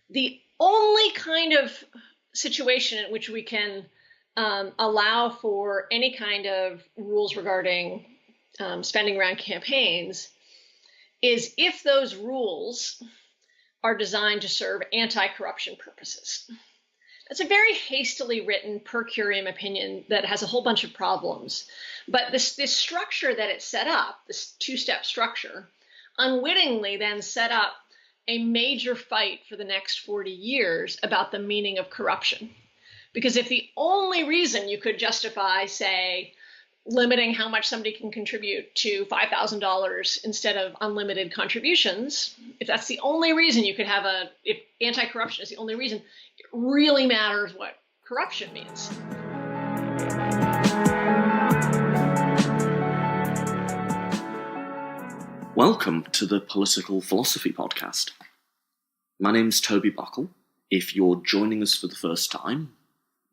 The only kind of situation in which we can allow for any kind of rules regarding spending around campaigns is if those rules are designed to serve anti-corruption purposes. That's a very hastily written per curiam opinion that has a whole bunch of problems. But this structure that it set up, this two-step structure, unwittingly then set up a major fight for the next 40 years about the meaning of corruption. Because if the only reason you could justify, say, limiting how much somebody can contribute to $5,000 instead of unlimited contributions, if that's the only reason you could have if anti-corruption is the only reason, it really matters what corruption means. Welcome to the Political Philosophy Podcast. My name's Toby Buckley. If you're joining us for the first time,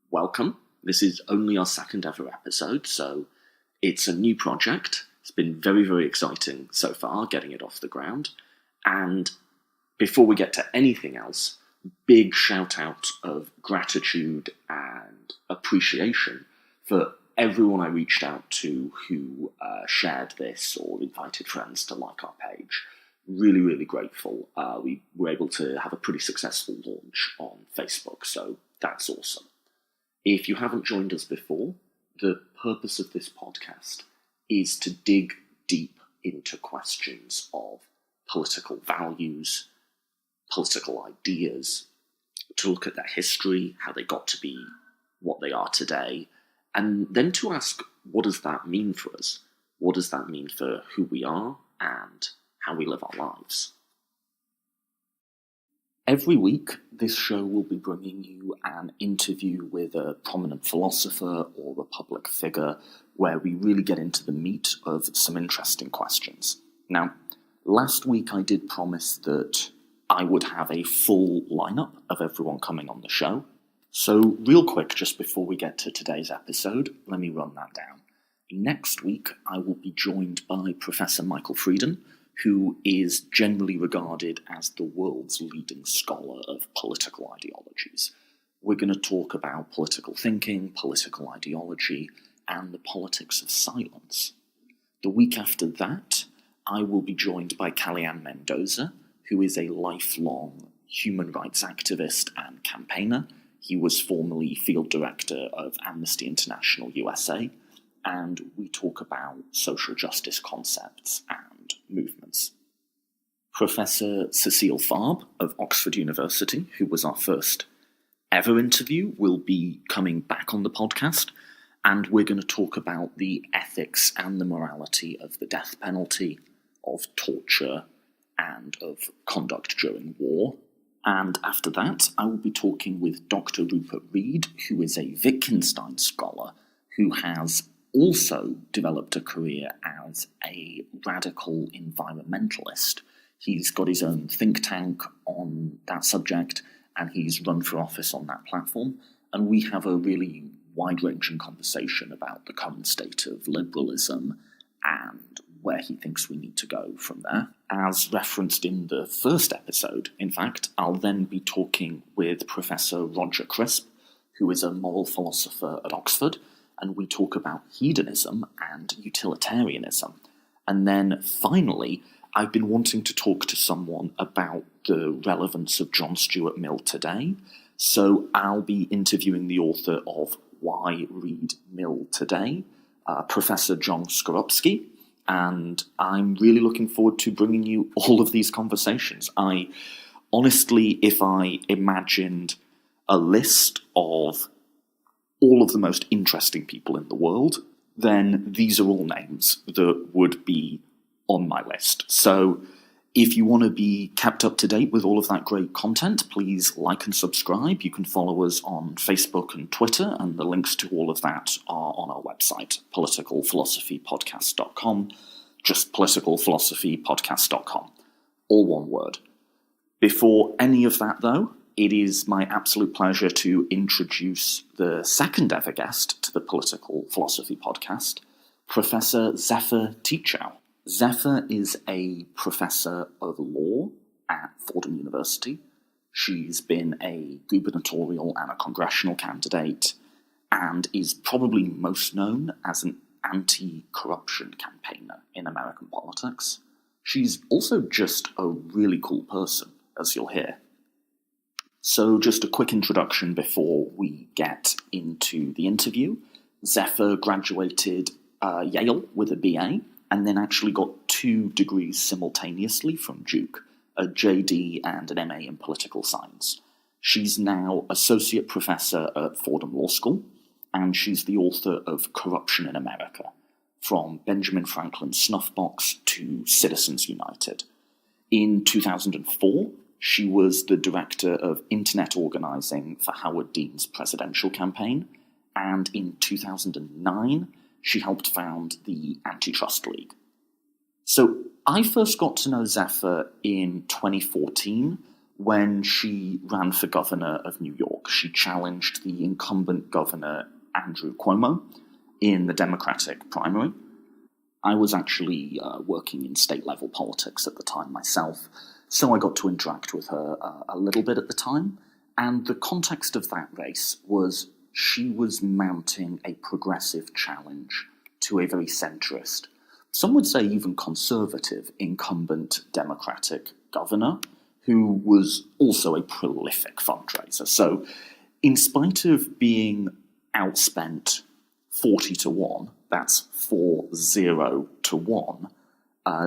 welcome. This is only our second ever episode, so it's a new project. It's been very, very exciting so far, getting it off the ground. And before we get to anything else, big shout out of gratitude and appreciation for everyone I reached out to who shared this or invited friends to like our page. Really, really grateful. We were able to have a pretty successful launch on Facebook, so that's awesome. If you haven't joined us before, the purpose of this podcast is to dig deep into questions of political values, political ideas, to look at their history, how they got to be what they are today, and then to ask, what does that mean for us? What does that mean for who we are and how we live our lives? Every week, this show will be bringing you an interview with a prominent philosopher or a public figure where we really get into the meat of some interesting questions. Now, last week I did promise that I would have a full lineup of everyone coming on the show. So real quick, just before we get to today's episode, let me run that down. Next week, I will be joined by Professor Michael Frieden, who is generally regarded as the world's leading scholar of political ideologies. We're going to talk about political thinking, political ideology, and the politics of silence. The week after that, I will be joined by Kellyanne Mendoza, who is a lifelong human rights activist and campaigner. He was formerly field director of Amnesty International USA, and we talk about social justice concepts and movements. Professor Cecile Farb of Oxford University, who was our first ever interview, will be coming back on the podcast, and we're going to talk about the ethics and the morality of the death penalty, of torture, and of conduct during war. And after that, I will be talking with Dr. Rupert Reed, who is a Wittgenstein scholar who has also developed a career as a radical environmentalist. He's got his own think tank on that subject, and he's run for office on that platform. And we have a really wide-ranging conversation about the current state of liberalism and where he thinks we need to go from there. As referenced in the first episode, in fact, I'll then be talking with Professor Roger Crisp, who is a moral philosopher at Oxford, and we talk about hedonism and utilitarianism. And then finally, I've been wanting to talk to someone about the relevance of John Stuart Mill today, so I'll be interviewing the author of Why Read Mill Today, Professor John Skorupski, and I'm really looking forward to bringing you all of these conversations. Honestly, if I imagined a list of all of the most interesting people in the world, then these are all names that would be on my list. So if you want to be kept up to date with all of that great content, please like and subscribe. You can follow us on Facebook and Twitter, and the links to all of that are on our website, politicalphilosophypodcast.com, just politicalphilosophypodcast.com, all one word. Before any of that, though, it is my absolute pleasure to introduce the second ever guest to the Political Philosophy Podcast, Professor Zephyr Teachout. Zephyr is a professor of law at Fordham University. She's been a gubernatorial and a congressional candidate, and is probably most known as an anti-corruption campaigner in American politics. She's also just a really cool person, as you'll hear. So just a quick introduction before we get into the interview. Zephyr graduated Yale with a BA, and then actually got 2 degrees simultaneously from Duke, a JD and an MA in political science. She's now associate professor at Fordham Law School, and she's the author of Corruption in America, from Benjamin Franklin's Snuff Box to Citizens United. In 2004, she was the director of internet organizing for Howard Dean's presidential campaign, and in 2009, she helped found the Antitrust League. So I first got to know Zephyr in 2014 when she ran for governor of New York. She challenged the incumbent governor Andrew Cuomo in the Democratic primary. I was actually working in state-level politics at the time myself, so I got to interact with her a little bit at the time, and the context of that race was she was mounting a progressive challenge to a very centrist, some would say even conservative, incumbent Democratic governor, who was also a prolific fundraiser. So in spite of being outspent 40-1, that's 40-1,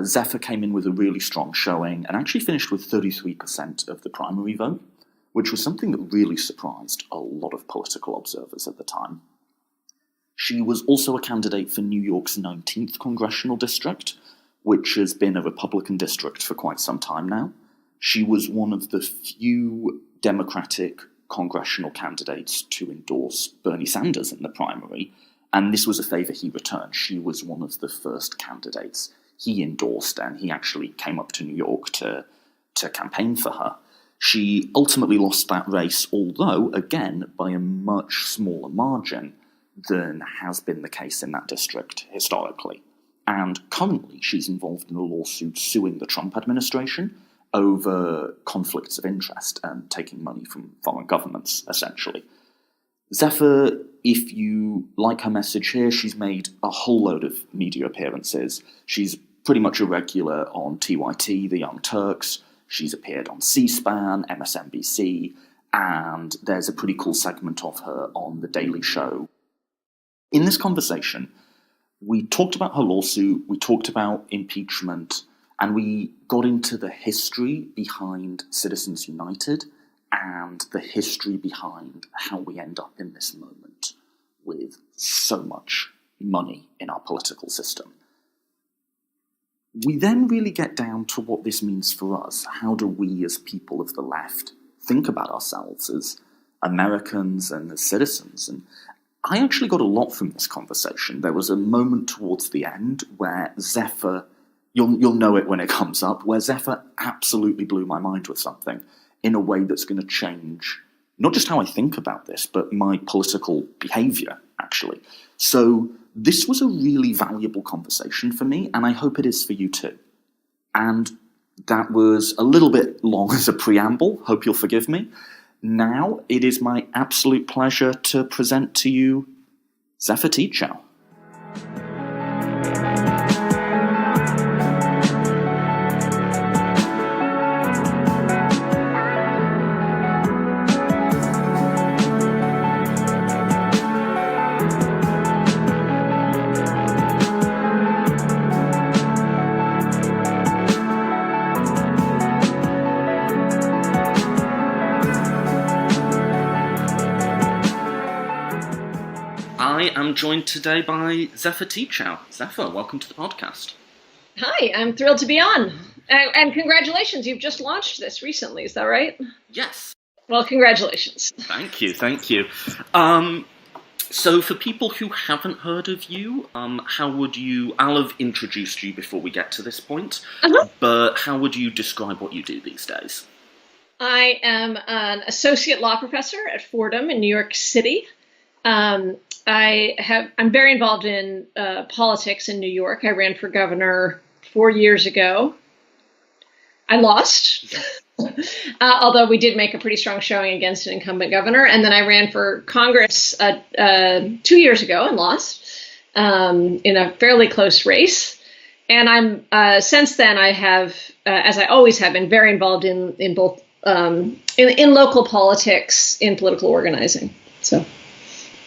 Zephyr came in with a really strong showing and actually finished with 33% of the primary vote, which was something that really surprised a lot of political observers at the time. She was also a candidate for New York's 19th congressional district, which has been a Republican district for quite some time now. She was one of the few Democratic congressional candidates to endorse Bernie Sanders in the primary, and this was a favor he returned. She was one of the first candidates he endorsed, and he actually came up to New York to campaign for her. She ultimately lost that race, although, again, by a much smaller margin than has been the case in that district historically. And currently, she's involved in a lawsuit suing the Trump administration over conflicts of interest and taking money from foreign governments, essentially. Zephyr, if you like her message here, she's made a whole load of media appearances. She's pretty much a regular on TYT, The Young Turks. She's appeared on C-SPAN, MSNBC, and there's a pretty cool segment of her on The Daily Show. In this conversation, we talked about her lawsuit, we talked about impeachment, and we got into the history behind Citizens United and the history behind how we end up in this moment with so much money in our political system. We then really get down to what this means for us. How do we as people of the left think about ourselves as Americans and as citizens? And I actually got a lot from this conversation. There was a moment towards the end where Zephyr, you'll know it when it comes up, where Zephyr absolutely blew my mind with something in a way that's going to change not just how I think about this, but my political behaviour, actually. So this was a really valuable conversation for me, and I hope it is for you too. And that was a little bit long as a preamble. Hope you'll forgive me. Now it is my absolute pleasure to present to you Zephyr Teachout. I am joined today by Zephyr Teachout. Zephyr, welcome to the podcast. Hi, I'm thrilled to be on. And congratulations, you've just launched this recently, is that right? Yes. Well, congratulations. Thank you. So for people who haven't heard of you, how would you, I'll have introduced you before we get to this point, but how would you describe what you do these days? I am an associate law professor at Fordham in New York City. I'm very involved in politics in New York. I ran for governor 4 years ago. I lost. Although we did make a pretty strong showing against an incumbent governor. And then I ran for Congress 2 years ago and lost in a fairly close race. And I'm since then I have, as I always have, been very involved in both in local politics, in political organizing. So.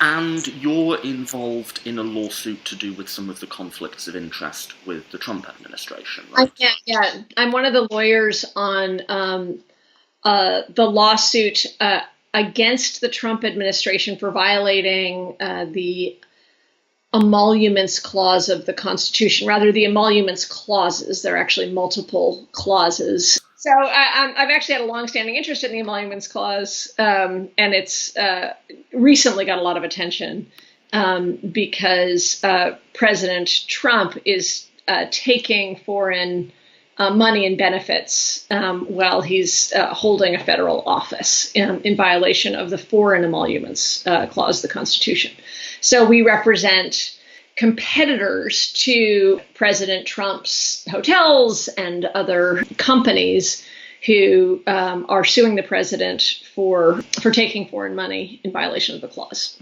And you're involved in a lawsuit to do with some of the conflicts of interest with the Trump administration, right? Yeah. I'm one of the lawyers on the lawsuit against the Trump administration for violating the emoluments clause of the Constitution, rather the emoluments clauses. There are actually multiple clauses. So I've actually had a longstanding interest in the emoluments clause, and it's recently got a lot of attention because President Trump is taking foreign money and benefits while he's holding a federal office in violation of the foreign emoluments clause of the Constitution. So we represent competitors to President Trump's hotels and other companies who are suing the president for taking foreign money in violation of the clause.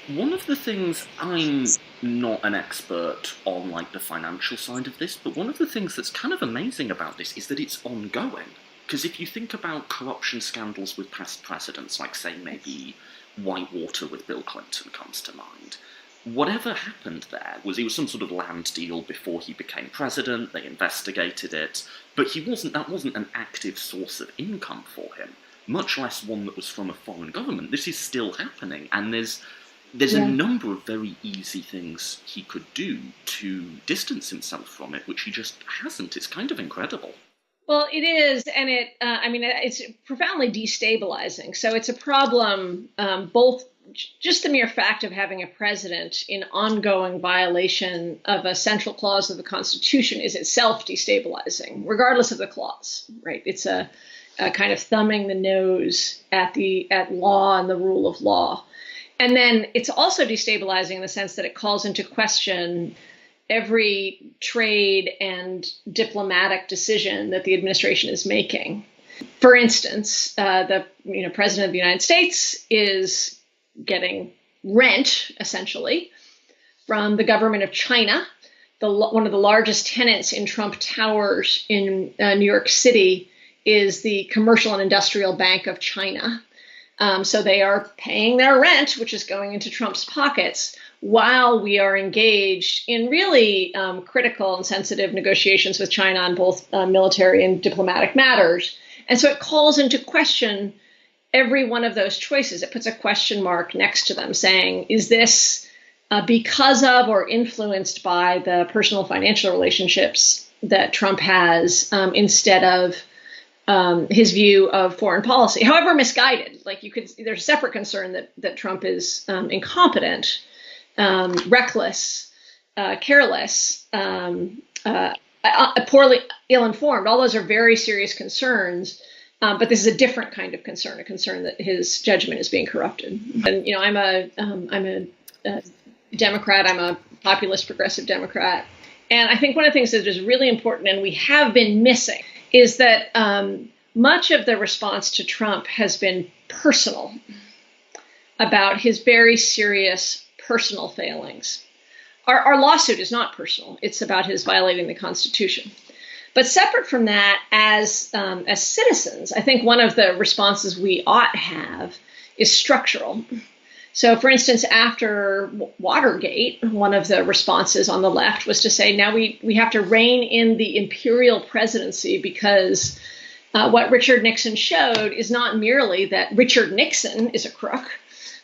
One of the things, I'm not an expert on like the financial side of this, but one of the things that's kind of amazing about this is that it's ongoing. Because if you think about corruption scandals with past presidents, like say maybe Whitewater with Bill Clinton comes to mind, whatever happened there was it was some sort of land deal before he became president. They investigated it, but that wasn't an active source of income for him, much less one that was from a foreign government. This is still happening, and there's a number of very easy things he could do to distance himself from it, which he just hasn't. It's kind of incredible. Well, it is, and it's profoundly destabilizing. So it's a problem, both just the mere fact of having a president in ongoing violation of a central clause of the Constitution is itself destabilizing, regardless of the clause, right? It's a kind of thumbing the nose at law and the rule of law. And then it's also destabilizing in the sense that it calls into question every trade and diplomatic decision that the administration is making. For instance, the President of the United States is getting rent, essentially, from the government of China. One of the largest tenants in Trump Towers in New York City is the Commercial and Industrial Bank of China. So they are paying their rent, which is going into Trump's pockets, while we are engaged in really critical and sensitive negotiations with China on both military and diplomatic matters. And so it calls into question every one of those choices. It puts a question mark next to them saying, is this because of or influenced by the personal financial relationships that Trump has instead of his view of foreign policy, however misguided? Like there's a separate concern that Trump is incompetent, reckless, careless, poorly ill-informed. All those are very serious concerns. But this is a different kind of concern, a concern that his judgment is being corrupted. And I'm a Democrat. I'm a populist progressive Democrat. And I think one of the things that is really important, and we have been missing, is that much of the response to Trump has been personal, about his very serious personal failings. Our lawsuit is not personal. It's about his violating the Constitution. But separate from that, as citizens, I think one of the responses we ought have is structural. So, for instance, after Watergate, one of the responses on the left was to say, now we have to rein in the imperial presidency because what Richard Nixon showed is not merely that Richard Nixon is a crook,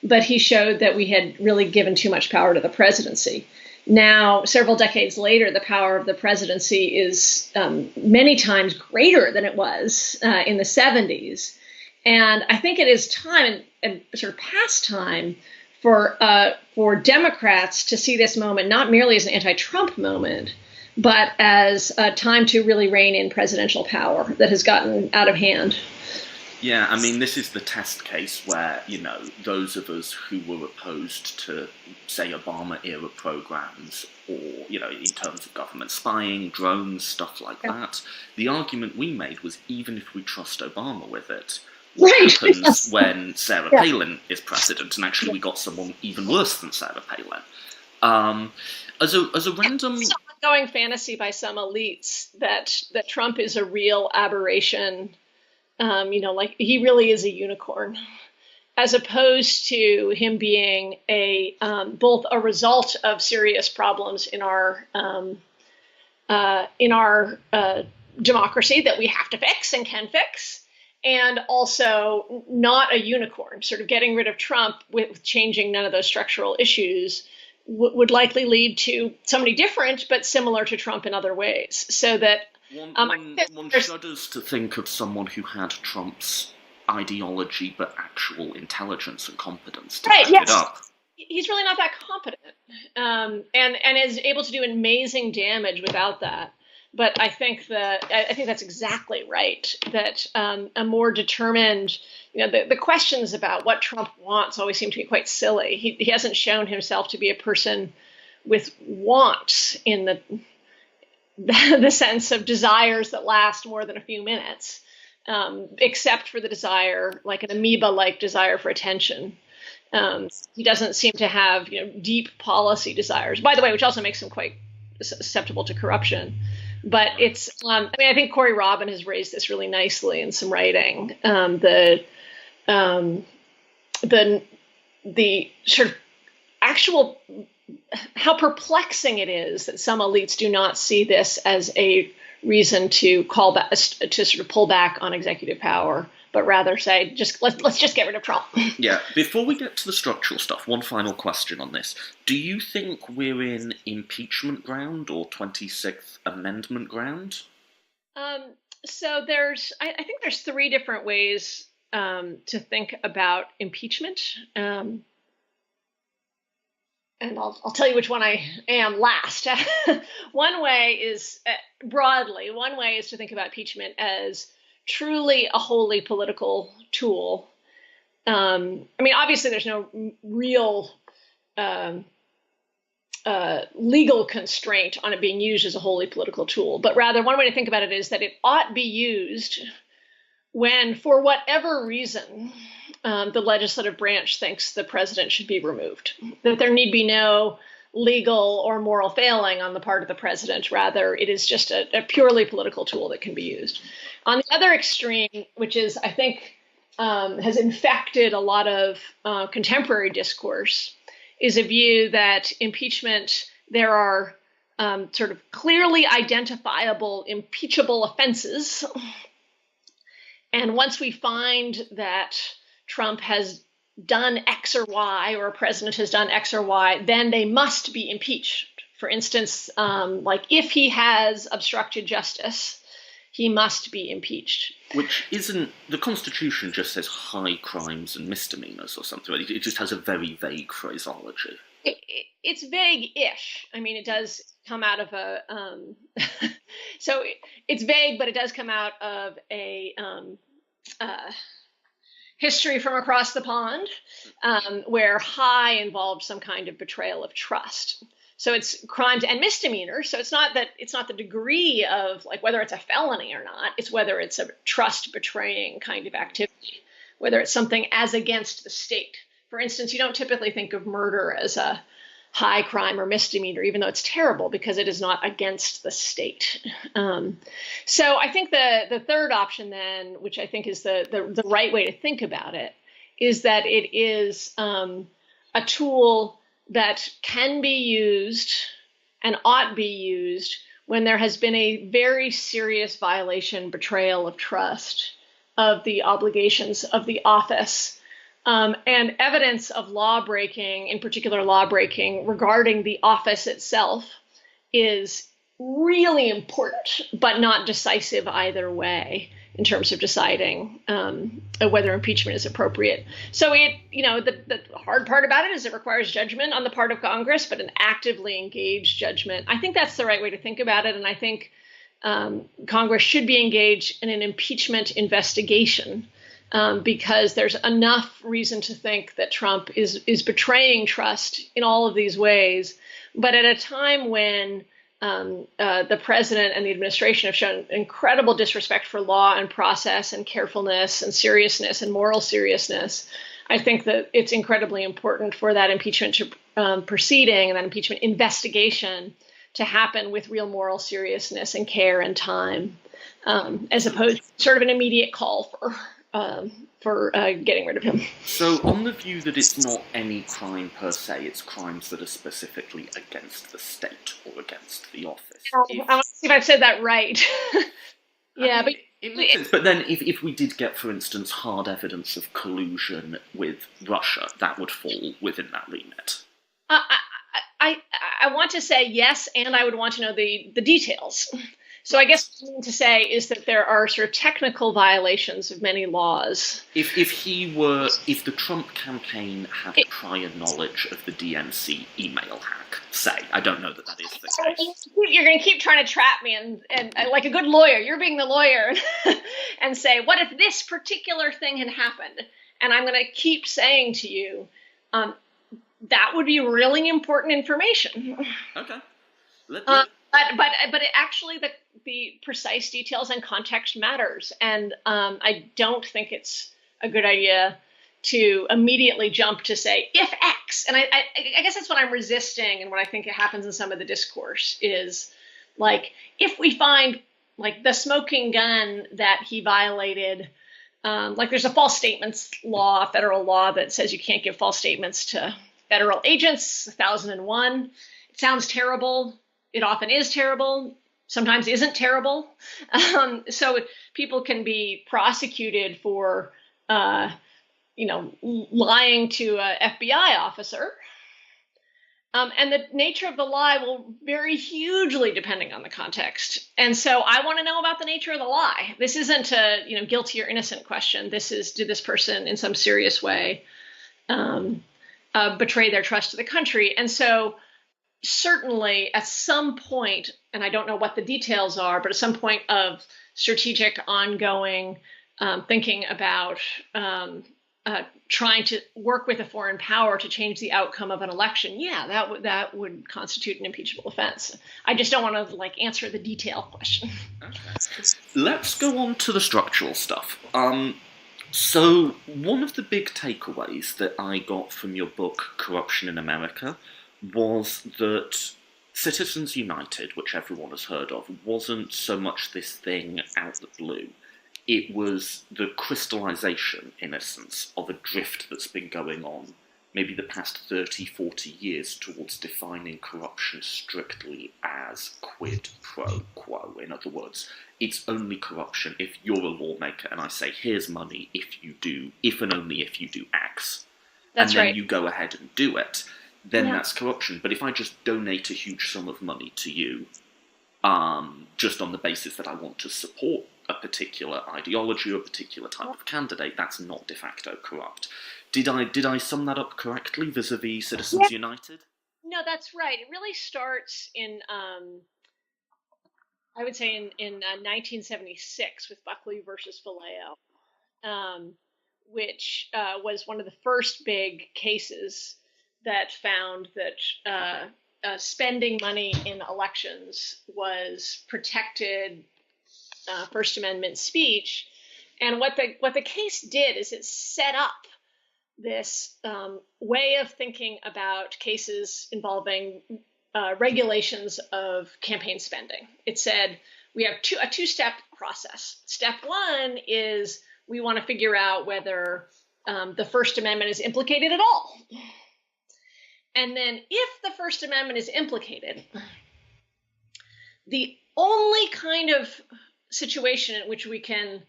but he showed that we had really given too much power to the presidency. Now, several decades later, the power of the presidency is many times greater than it was in the 70s. And I think it is time, and sort of past time, for Democrats to see this moment not merely as an anti-Trump moment, but as a time to really rein in presidential power that has gotten out of hand. Yeah, I mean, this is the test case where, those of us who were opposed to, say, Obama-era programs or, in terms of government spying, drones, stuff like that, the argument we made was even if we trust Obama with it, what happens when Sarah Palin is president? And actually we got someone even worse than Sarah Palin. As a random... It's an ongoing fantasy by some elites that Trump is a real aberration. Like he really is a unicorn, as opposed to him being both a result of serious problems in our democracy that we have to fix and can fix, and also not a unicorn. Sort of getting rid of Trump with changing none of those structural issues would likely lead to somebody different but similar to Trump in other ways. So that. One shudders to think of someone who had Trump's ideology but actual intelligence and competence to back it up. He's really not that competent, and is able to do amazing damage without that. But I think that's exactly right. That a more determined, the questions about what Trump wants always seem to be quite silly. He hasn't shown himself to be a person with wants in the sense of desires that last more than a few minutes, except for the desire, like an amoeba-like desire for attention. He doesn't seem to have, deep policy desires, by the way, which also makes him quite susceptible to corruption. But it's, I think Corey Robin has raised this really nicely in some writing. The sort of actual, how perplexing it is that some elites do not see this as a reason to call back, to sort of pull back on executive power, but rather say, let's just get rid of Trump. Yeah. Before we get to the structural stuff, one final question on this: do you think we're in impeachment ground or 26th Amendment ground? So I think there's three different ways to think about impeachment. And I'll tell you which one I am last. One way is, broadly, to think about impeachment as truly a wholly political tool. Obviously there's no real legal constraint on it being used as a wholly political tool, but rather one way to think about it is that it ought be used when, for whatever reason, the legislative branch thinks the president should be removed, that there need be no legal or moral failing on the part of the president. Rather, it is just a purely political tool that can be used. On the other extreme, which is, I think, has infected a lot of contemporary discourse, is a view that impeachment, there are sort of clearly identifiable impeachable offenses. And once we find that Trump has done X or Y, or a president has done X or Y, then they must be impeached. For instance, like if he has obstructed justice, he must be impeached. Which isn't, the Constitution just says high crimes and misdemeanors or something. It just has a very vague phraseology. It's vague-ish. It does come out of a, so it's vague, but it does come out of a history from across the pond, where high involved some kind of betrayal of trust. So it's crimes and misdemeanors. So it's not the degree of like whether it's a felony or not. It's whether it's a trust betraying kind of activity, whether it's something as against the state. For instance, you don't typically think of murder as a high crime or misdemeanor, even though it's terrible because it is not against the state. So I think the third option then, which I think is the right way to think about it, is that it is a tool that can be used and ought be used when there has been a very serious violation, betrayal of trust, of the obligations of the office, and evidence of law breaking, in particular law breaking regarding the office itself, is really important, but not decisive either way in terms of deciding whether impeachment is appropriate. So the hard part about it is it requires judgment on the part of Congress, but an actively engaged judgment. I think that's the right way to think about it. And I think Congress should be engaged in an impeachment investigation because there's enough reason to think that Trump is betraying trust in all of these ways. But at a time when the president and the administration have shown incredible disrespect for law and process and carefulness and seriousness and moral seriousness, I think that it's incredibly important for that impeachment proceeding and that impeachment investigation to happen with real moral seriousness and care and time, as opposed to sort of an immediate call for getting rid of him. So on the view that it's not any crime per se, it's crimes that are specifically against the state or against the office. I want to see if I've said that right. Yeah, but it makes sense. But then if we did get, for instance, hard evidence of collusion with Russia, that would fall within that remit. I want to say yes, and I would want to know the details. So I guess what I mean to say is that there are sort of technical violations of many laws. If the Trump campaign had prior knowledge of the DNC email hack, say, I don't know that is the case. You're going to keep trying to trap me, and like a good lawyer, you're being the lawyer, and say, what if this particular thing had happened? And I'm going to keep saying to you, that would be really important information. Okay. But actually, the precise details and context matters, and I don't think it's a good idea to immediately jump to say if X. And I guess that's what I'm resisting, and what I think happens in some of the discourse is like if we find like the smoking gun that he violated. Like there's a false statements law, federal law that says you can't give false statements to federal agents, 1001. It sounds terrible. It often is terrible, sometimes isn't terrible. So people can be prosecuted for, lying to an FBI officer. And the nature of the lie will vary hugely depending on the context. And so I want to know about the nature of the lie. This isn't a guilty or innocent question. This is, did this person in some serious way betray their trust to the country? And so certainly at some point, and I don't know what the details are, but at some point of strategic ongoing thinking about trying to work with a foreign power to change the outcome of an election, that would constitute an impeachable offense. I just don't want to answer the detail question. Okay. Let's go on to the structural stuff. So one of the big takeaways that I got from your book, Corruption in America, was that Citizens United, which everyone has heard of, wasn't so much this thing out of the blue. It was the crystallization, in essence, of a drift that's been going on maybe the past 30, 40 years towards defining corruption strictly as quid pro quo. In other words, it's only corruption if you're a lawmaker and I say, here's money if and only if you do X. That's and then right. you go ahead and do it. Then that's corruption. But if I just donate a huge sum of money to you, just on the basis that I want to support a particular ideology or a particular type of candidate, that's not de facto corrupt. Did I sum that up correctly vis-a-vis Citizens United? No, that's right. It really starts in, I would say in 1976 with Buckley versus Valeo, which was one of the first big cases that found that spending money in elections was protected First Amendment speech. And what the case did is it set up this way of thinking about cases involving regulations of campaign spending. It said we have a two-step process. Step one is we want to figure out whether the First Amendment is implicated at all. And then if the First Amendment is implicated, the only kind of situation in which we can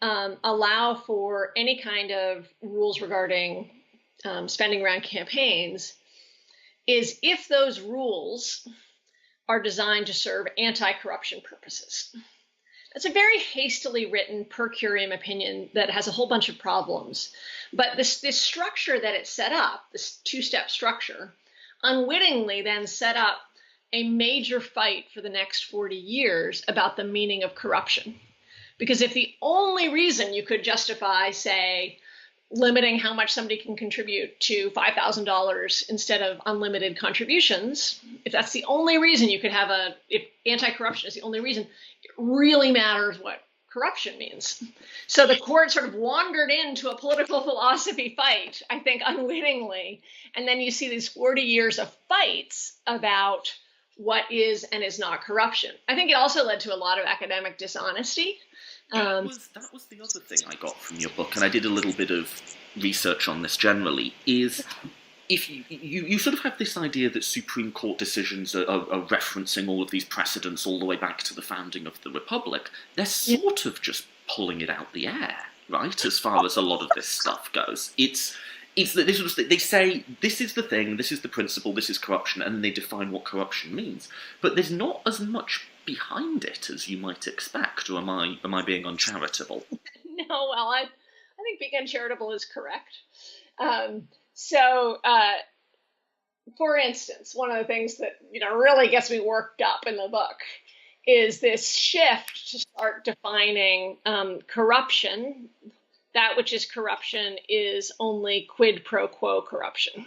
allow for any kind of rules regarding spending around campaigns is if those rules are designed to serve anti-corruption purposes. That's a very hastily written per curiam opinion that has a whole bunch of problems. But this structure that it set up, this two-step structure, unwittingly then set up a major fight for the next 40 years about the meaning of corruption. Because if the only reason you could justify, say, limiting how much somebody can contribute to $5,000 instead of unlimited contributions, if that's the only reason you could have if anti-corruption is the only reason, it really matters what corruption means. So the court sort of wandered into a political philosophy fight, I think unwittingly, and then you see these 40 years of fights about what is and is not corruption. I think it also led to a lot of academic dishonesty. That was the other thing I got from your book, and I did a little bit of research on this generally, is if you sort of have this idea that Supreme Court decisions are referencing all of these precedents all the way back to the founding of the Republic. They're sort of just pulling it out the air, right, as far as a lot of this stuff goes. It's that they say, this is the thing, this is the principle, this is corruption, and then they define what corruption means. But there's not as much behind it as you might expect, or am I being uncharitable? No, well, I think being uncharitable is correct. For instance, one of the things that really gets me worked up in the book is this shift to start defining corruption. That which is corruption is only quid pro quo corruption.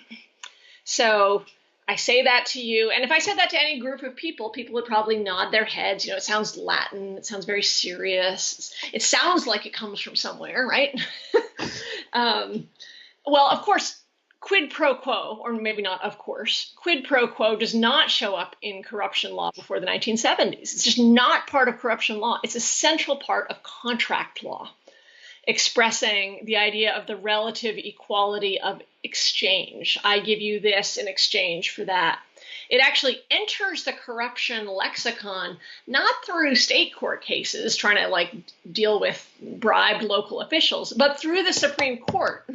So I say that to you, and if I said that to any group of people would probably nod their heads. It sounds Latin, it sounds very serious. It sounds like it comes from somewhere, right? Well, of course, quid pro quo, or maybe not of course, quid pro quo does not show up in corruption law before the 1970s. It's just not part of corruption law. It's a central part of contract law, expressing the idea of the relative equality of exchange. I give you this in exchange for that. It actually enters the corruption lexicon not through state court cases trying to deal with bribed local officials, but through the Supreme Court,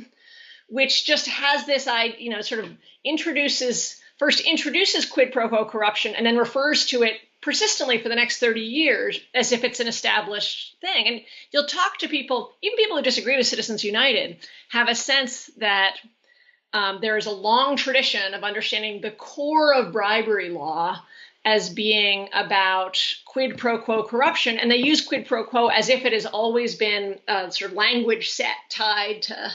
which just has this sort of introduces quid pro quo corruption and then refers to it persistently for the next 30 years as if it's an established thing. And you'll talk to people, even people who disagree with Citizens United, have a sense that there is a long tradition of understanding the core of bribery law as being about quid pro quo corruption. And they use quid pro quo as if it has always been a sort of language set tied to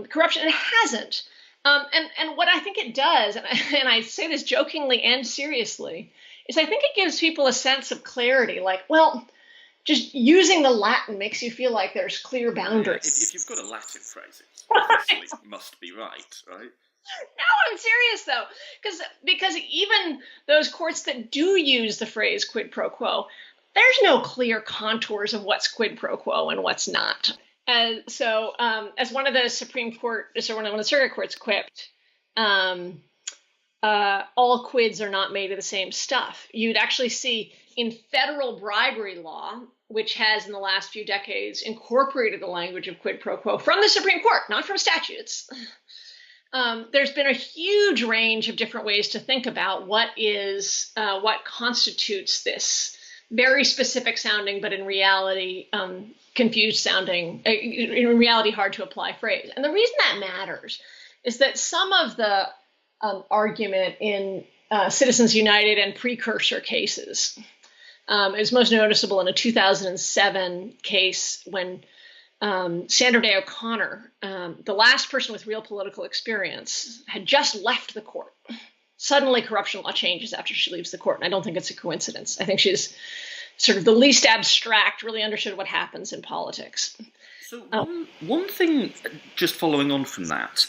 corruption. It hasn't. And what I think it does, and I say this jokingly and seriously, is I think it gives people a sense of clarity. Just using the Latin makes you feel like there's clear boundaries. If you've got a Latin phrase, it obviously must be right? No, I'm serious though, because even those courts that do use the phrase quid pro quo, there's no clear contours of what's quid pro quo and what's not. And so, as one of the Supreme Court, or one of the circuit courts quipped, all quids are not made of the same stuff. You'd actually see in federal bribery law, which has in the last few decades incorporated the language of quid pro quo from the Supreme Court, not from statutes. There's been a huge range of different ways to think about what constitutes this very specific sounding, but in reality, confused sounding, in reality, hard to apply phrase. And the reason that matters is that some of the argument in Citizens United and precursor cases is most noticeable in a 2007 case when Sandra Day O'Connor, the last person with real political experience, had just left the court. Suddenly, corruption law changes after she leaves the court, and I don't think it's a coincidence. I think she's sort of the least abstract, really understood what happens in politics. So one thing, just following on from that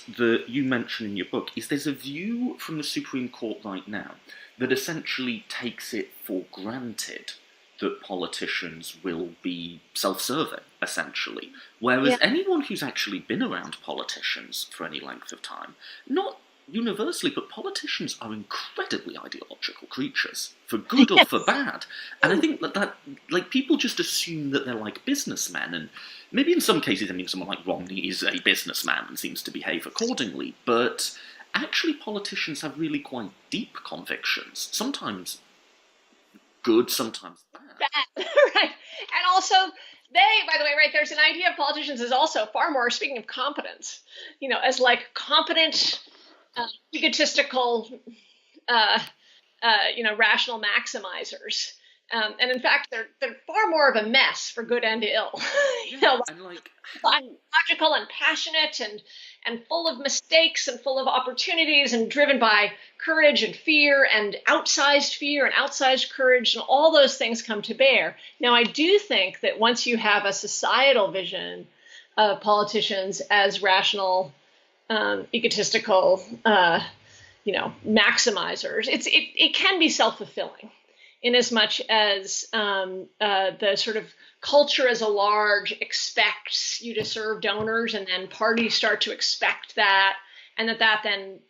you mention in your book, is there's a view from the Supreme Court right now that essentially takes it for granted that politicians will be self-serving, essentially. Whereas anyone who's actually been around politicians for any length of time, not universally, but politicians are incredibly ideological creatures, for good or for bad. And I think that people just assume that they're like businessmen, and maybe in some cases, someone like Romney is a businessman and seems to behave accordingly, but actually politicians have really quite deep convictions, sometimes good, sometimes bad. Right. And also, by the way, right, there's an idea of politicians as also far more, speaking of competence, as competent, egotistical, rational maximizers. And in fact, they're far more of a mess for good and ill. And Logical and passionate and full of mistakes and full of opportunities and driven by courage and outsized courage, and all those things come to bear. Now, I do think that once you have a societal vision of politicians as rational, egotistical, maximizers, it can be self-fulfilling, in as much as the sort of culture as a large expects you to serve donors, and then parties start to expect that, and that then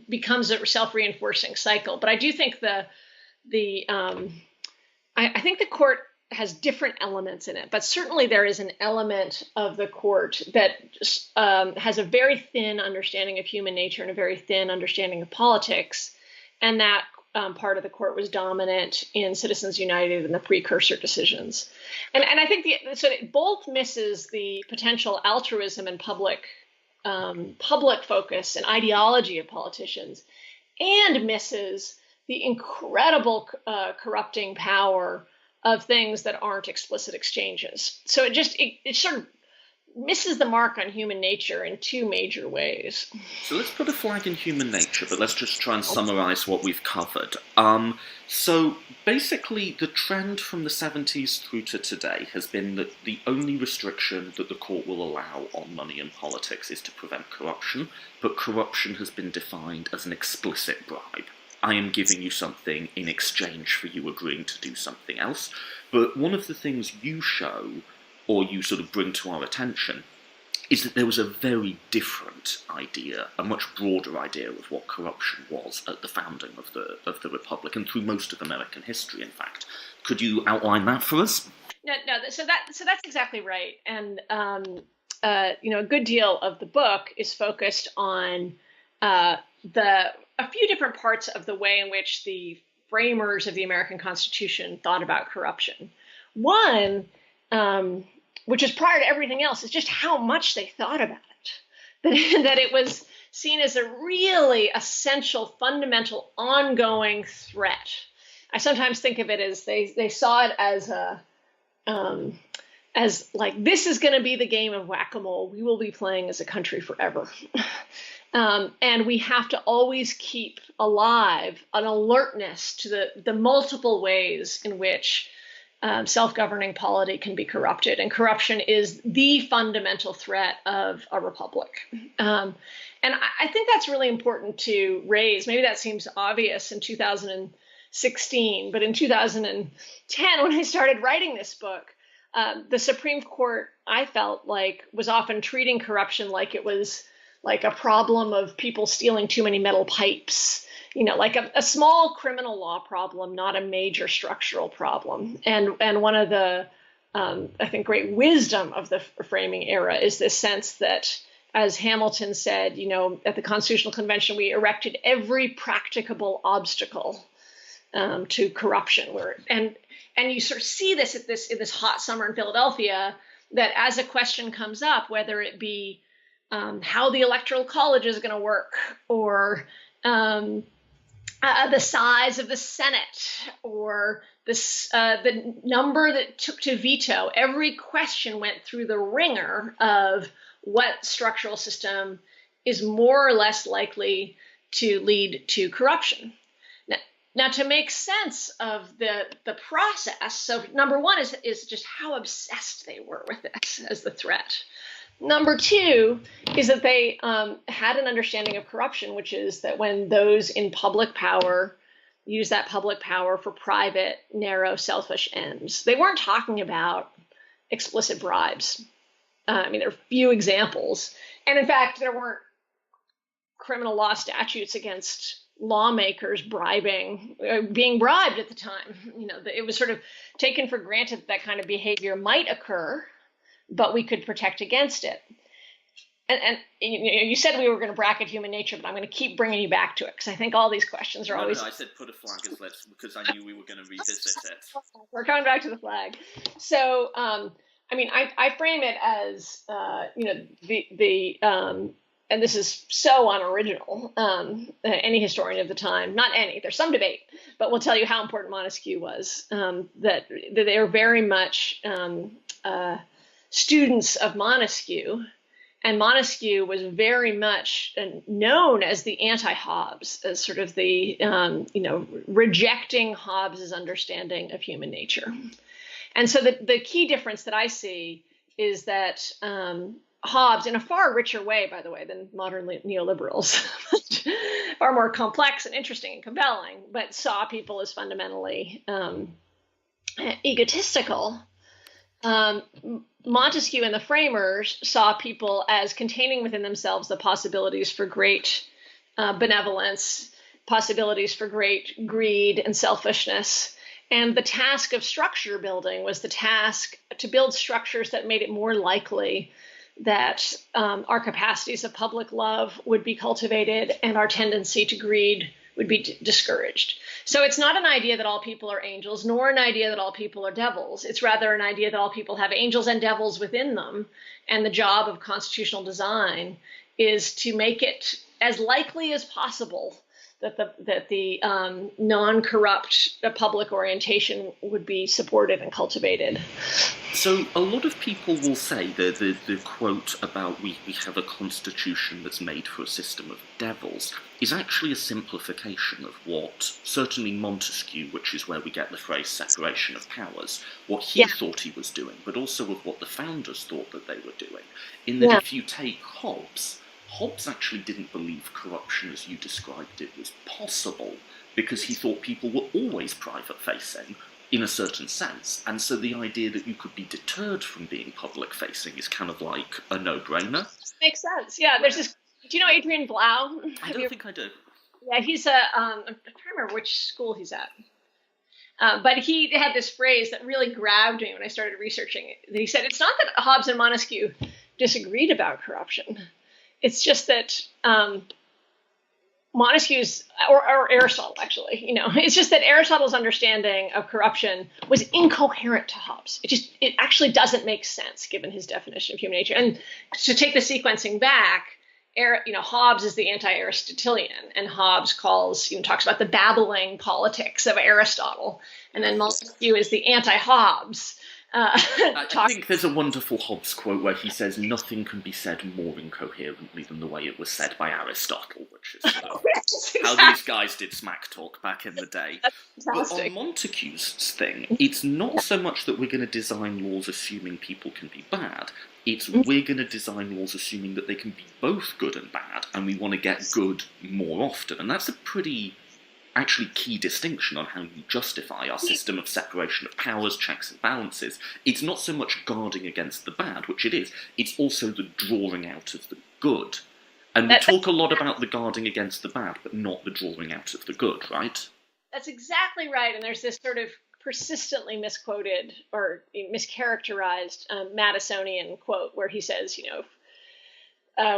becomes a self-reinforcing cycle. But I do think I think the court has different elements in it, but certainly there is an element of the court that has a very thin understanding of human nature and a very thin understanding of politics, and that part of the court was dominant in Citizens United and the precursor decisions. And I think so it both misses the potential altruism and public focus and ideology of politicians, and misses the incredible corrupting power of things that aren't explicit exchanges. So it sort of misses the mark on human nature in two major ways. So let's put a flag in human nature, but let's just try and summarize what we've covered. So basically, the trend from the 70s through to today has been that the only restriction that the court will allow on money in politics is to prevent corruption, but corruption has been defined as an explicit bribe. I am giving you something in exchange for you agreeing to do something else. But one of the things you show, or you sort of bring to our attention, is that there was a very different idea, a much broader idea of what corruption was at the founding of the Republic, and through most of American history, in fact. Could you outline that for us? No. So that's exactly right. And a good deal of the book is focused on a few different parts of the way in which the framers of the American Constitution thought about corruption. One, which is prior to everything else, is just how much they thought about it. That it was seen as a really essential, fundamental, ongoing threat. I sometimes think of it as they saw it as like, this is going to be the game of whack-a-mole we will be playing as a country forever. And we have to always keep alive an alertness to the multiple ways in which self-governing polity can be corrupted. And corruption is the fundamental threat of a republic. And I think that's really important to raise. Maybe that seems obvious in 2016, but in 2010, when I started writing this book, the Supreme Court, I felt like, was often treating corruption like it was like a problem of people stealing too many metal pipes, like a small criminal law problem, not a major structural problem. And one of the, I think, great wisdom of the framing era is this sense that, as Hamilton said, at the Constitutional Convention, we erected every practicable obstacle to corruption. And you sort of see this in this hot summer in Philadelphia, that as a question comes up, whether it be how the Electoral College is going to work, or the size of the Senate, or the number that took to veto, every question went through the ringer of what structural system is more or less likely to lead to corruption. Now, to make sense of the process, so number one is just how obsessed they were with this as the threat. Number two is that they had an understanding of corruption, which is that when those in public power use that public power for private, narrow, selfish ends, they weren't talking about explicit bribes. There are few examples. And in fact, there weren't criminal law statutes against lawmakers being bribed at the time. It was sort of taken for granted that kind of behavior might occur, but we could protect against it. And you said we were going to bracket human nature, but I'm going to keep bringing you back to it, because I think all these questions are always... No, I said put a flag because I knew we were going to revisit it. We're coming back to the flag. So, I frame it as, and this is so unoriginal, any historian of the time, not any, there's some debate, but will tell you how important Montesquieu was, that they are very much students of Montesquieu. And Montesquieu was very much known as the anti-Hobbes, as sort of the, rejecting Hobbes's understanding of human nature. And so the key difference that I see is that Hobbes, in a far richer way, by the way, than modern neoliberals, far more complex and interesting and compelling, but saw people as fundamentally egotistical. Montesquieu and the framers saw people as containing within themselves the possibilities for great benevolence, possibilities for great greed and selfishness. And the task of structure building was the task to build structures that made it more likely that our capacities of public love would be cultivated and our tendency to greed would be discouraged. So it's not an idea that all people are angels, nor an idea that all people are devils. It's rather an idea that all people have angels and devils within them. And the job of constitutional design is to make it as likely as possible that the non-corrupt public orientation would be supported and cultivated. So a lot of people will say the quote about we have a constitution that's made for a system of devils is actually a simplification of what certainly Montesquieu, which is where we get the phrase separation of powers, what he thought he was doing, but also of what the founders thought that they were doing. In that if you take Hobbes actually didn't believe corruption as you described it was possible because he thought people were always private-facing in a certain sense. And so the idea that you could be deterred from being public-facing is kind of like a no-brainer. Makes sense. Yeah, there's this... Do you know Adrian Blau? I don't think I do. Yeah, he's I'm trying to remember which school he's at. But he had this phrase that really grabbed me when I started researching it. He said, it's not that Hobbes and Montesquieu disagreed about corruption. It's just that Montesquieu's, or Aristotle actually, it's just that Aristotle's understanding of corruption was incoherent to Hobbes. It actually doesn't make sense given his definition of human nature. And to take the sequencing back, Hobbes is the anti-Aristotelian, and Hobbes talks about the babbling politics of Aristotle, and then Montesquieu is the anti-Hobbes. I think there's a wonderful Hobbes quote where he says, nothing can be said more incoherently than the way it was said by Aristotle, which is how these guys did smack talk back in the day. But on Montesquieu's thing, it's not so much that we're going to design laws assuming people can be bad, it's we're going to design laws assuming that they can be both good and bad, and we want to get good more often. And that's a pretty actually key distinction on how you justify our system of separation of powers, checks and balances. It's not so much guarding against the bad, which it is, it's also the drawing out of the good. And we talk a lot about the guarding against the bad, but not the drawing out of the good, right? That's exactly right. And there's this sort of persistently misquoted or mischaracterized Madisonian quote where he says,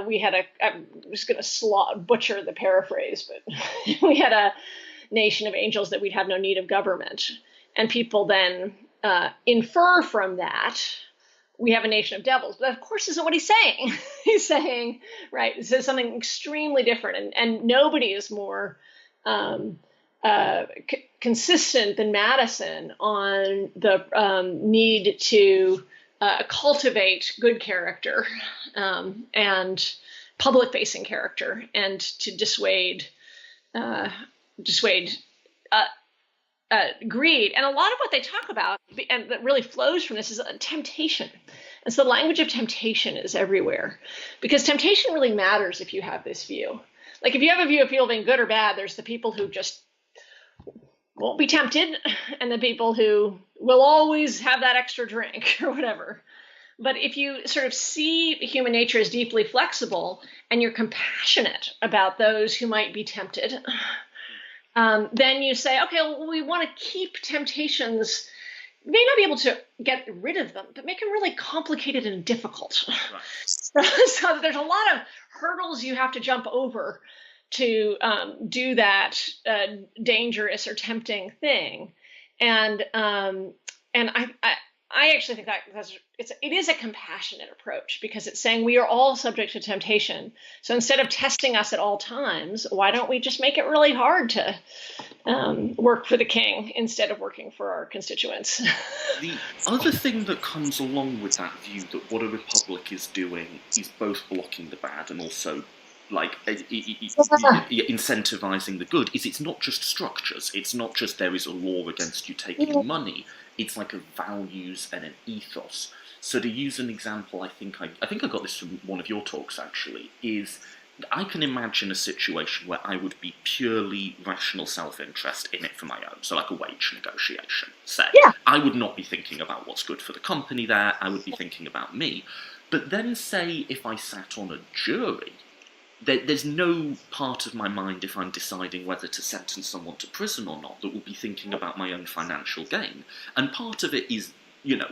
we had I'm just going to butcher the paraphrase, but we had a nation of angels that we'd have no need of government. And people then infer from that, we have a nation of devils. But that, of course, isn't what he's saying. He's saying, right, he says something extremely different. And nobody is more consistent than Madison on the need to cultivate good character and public-facing character, and to dissuade greed. And a lot of what they talk about, and that really flows from this, is temptation. And so the language of temptation is everywhere, because temptation really matters if you have this view. Like if you have a view of people being good or bad, there's the people who just won't be tempted, and the people who will always have that extra drink or whatever. But if you sort of see human nature as deeply flexible and you're compassionate about those who might be tempted, then you say, okay, well, we want to keep temptations. We may not be able to get rid of them, but make them really complicated and difficult. Right. So there's a lot of hurdles you have to jump over to do that I actually think that it is a compassionate approach, because it's saying we are all subject to temptation. So instead of testing us at all times, why don't we just make it really hard to work for the king instead of working for our constituents? The other thing that comes along with that view, that what a republic is doing is both blocking the bad and also incentivizing the good, is it's not just structures. It's not just there is a law against you taking money. It's like a values and an ethos. So to use an example, I think I got this from one of your talks actually, is I can imagine a situation where I would be purely rational self-interest in it for my own, so like a wage negotiation, say. Yeah. I would not be thinking about what's good for the company there, I would be thinking about me. But then say if I sat on a jury, there's no part of my mind, if I'm deciding whether to sentence someone to prison or not, that will be thinking about my own financial gain. And part of it is,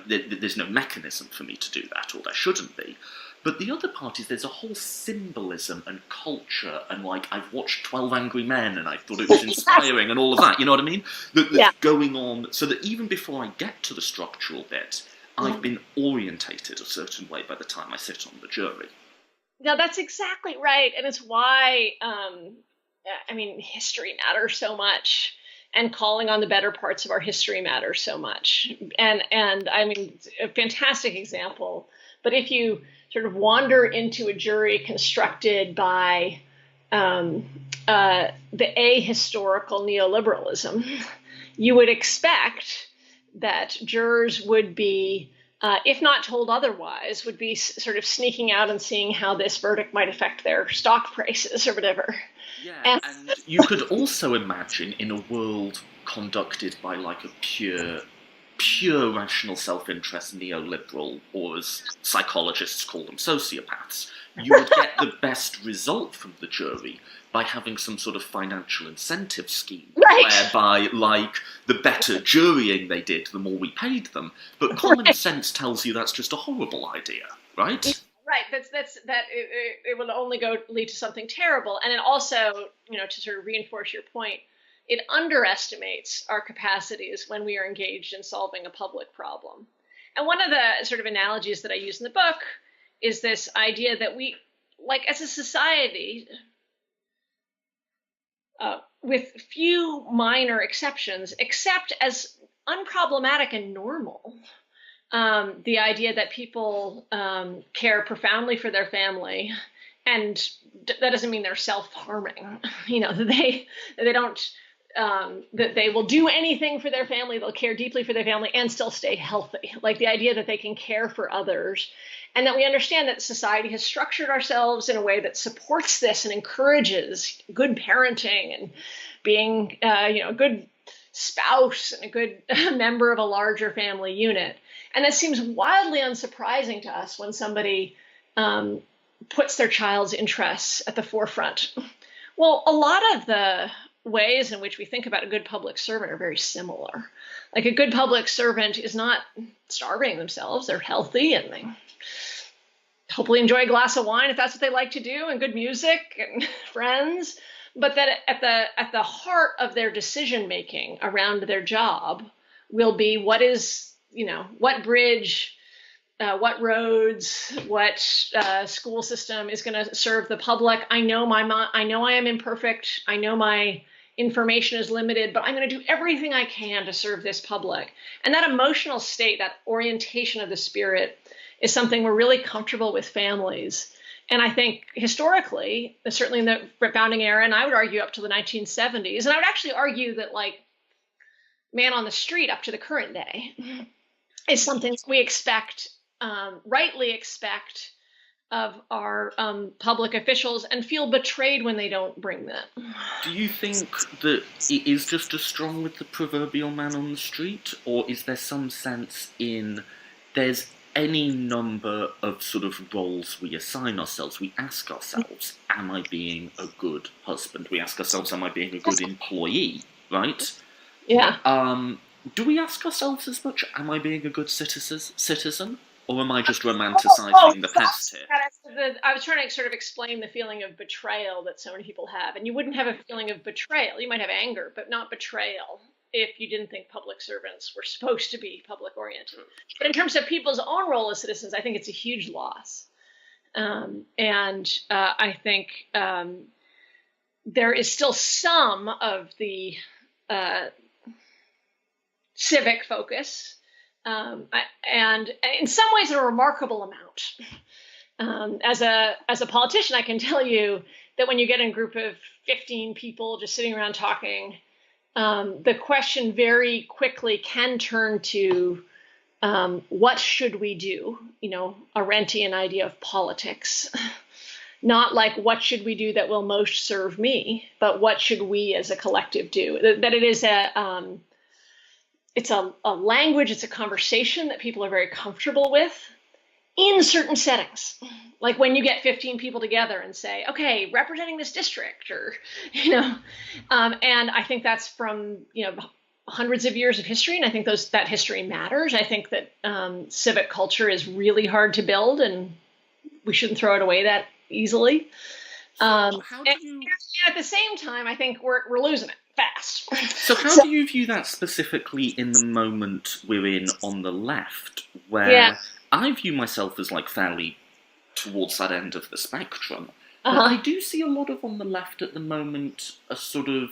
there's no mechanism for me to do that, or there shouldn't be. But the other part is there's a whole symbolism and culture, and like I've watched 12 Angry Men and I thought it was inspiring and all of that, you know what I mean? That's going on, so that even before I get to the structural bit, I've been orientated a certain way by the time I sit on the jury. No, that's exactly right. And it's why, history matters so much, and calling on the better parts of our history matters so much. And a fantastic example. But if you sort of wander into a jury constructed by the ahistorical neoliberalism, you would expect that jurors would be, if not told otherwise, would be sort of sneaking out and seeing how this verdict might affect their stock prices or whatever. Yeah, and you could also imagine in a world conducted by like a pure rational self-interest neoliberal, or as psychologists call them, sociopaths, you would get the best result from the jury by having some sort of financial incentive scheme, whereby, like, the better jurying they did, the more we paid them. But common sense tells you that's just a horrible idea, right? Right. It will only lead to something terrible. And it also, to sort of reinforce your point, it underestimates our capacities when we are engaged in solving a public problem. And one of the sort of analogies that I use in the book is this idea that we, like, as a society, with few minor exceptions, accept as unproblematic and normal the idea that people care profoundly for their family, and that doesn't mean they're self-harming. That they don't. That they will do anything for their family, they'll care deeply for their family and still stay healthy. Like the idea that they can care for others, and that we understand that society has structured ourselves in a way that supports this and encourages good parenting and being, a good spouse and a good member of a larger family unit. And that seems wildly unsurprising to us when somebody puts their child's interests at the forefront. Well, a lot of the ways in which we think about a good public servant are very similar. Like a good public servant is not starving themselves. They're healthy and they hopefully enjoy a glass of wine if that's what they like to do, and good music and friends. But that at the heart of their decision making around their job will be what bridge, what roads, what school system is going to serve the public. I know I am imperfect. I know my information is limited, but I'm going to do everything I can to serve this public. And that emotional state, that orientation of the spirit, is something we're really comfortable with families. And I think historically, certainly in the founding era, and I would argue up to the 1970s, and I would actually argue that, like, man on the street up to the current day is something we expect, rightly expect, of our public officials, and feel betrayed when they don't bring that. Do you think that it is just as strong with the proverbial man on the street, or is there some sense in there's any number of sort of roles we assign ourselves? We ask ourselves, am I being a good husband? We ask ourselves, am I being a good employee, right? Yeah. Do we ask ourselves as much, am I being a good citizen? Or am I just romanticizing the past here? I was trying to sort of explain the feeling of betrayal that so many people have. And you wouldn't have a feeling of betrayal. You might have anger, but not betrayal. if you didn't think public servants were supposed to be public oriented. But in terms of people's own role as citizens, I think it's a huge loss. I think there is still some of the civic focus, and in some ways a remarkable amount. As a politician, I can tell you that when you get in a group of 15 people just sitting around talking, the question very quickly can turn to what should we do? A Arendtian idea of politics. Not like what should we do that will most serve me, but what should we as a collective do? That it is it's a language, it's a conversation that people are very comfortable with in certain settings. Like when you get 15 people together and say, okay, representing this district, or, and I think that's from, hundreds of years of history. And I think that history matters. I think that civic culture is really hard to build, and we shouldn't throw it away that easily. And at the same time, I think we're losing it fast. So how do you view that specifically in the moment we're in on the left, where I view myself as fairly towards that end of the spectrum, but I do see a lot of on the left at the moment a sort of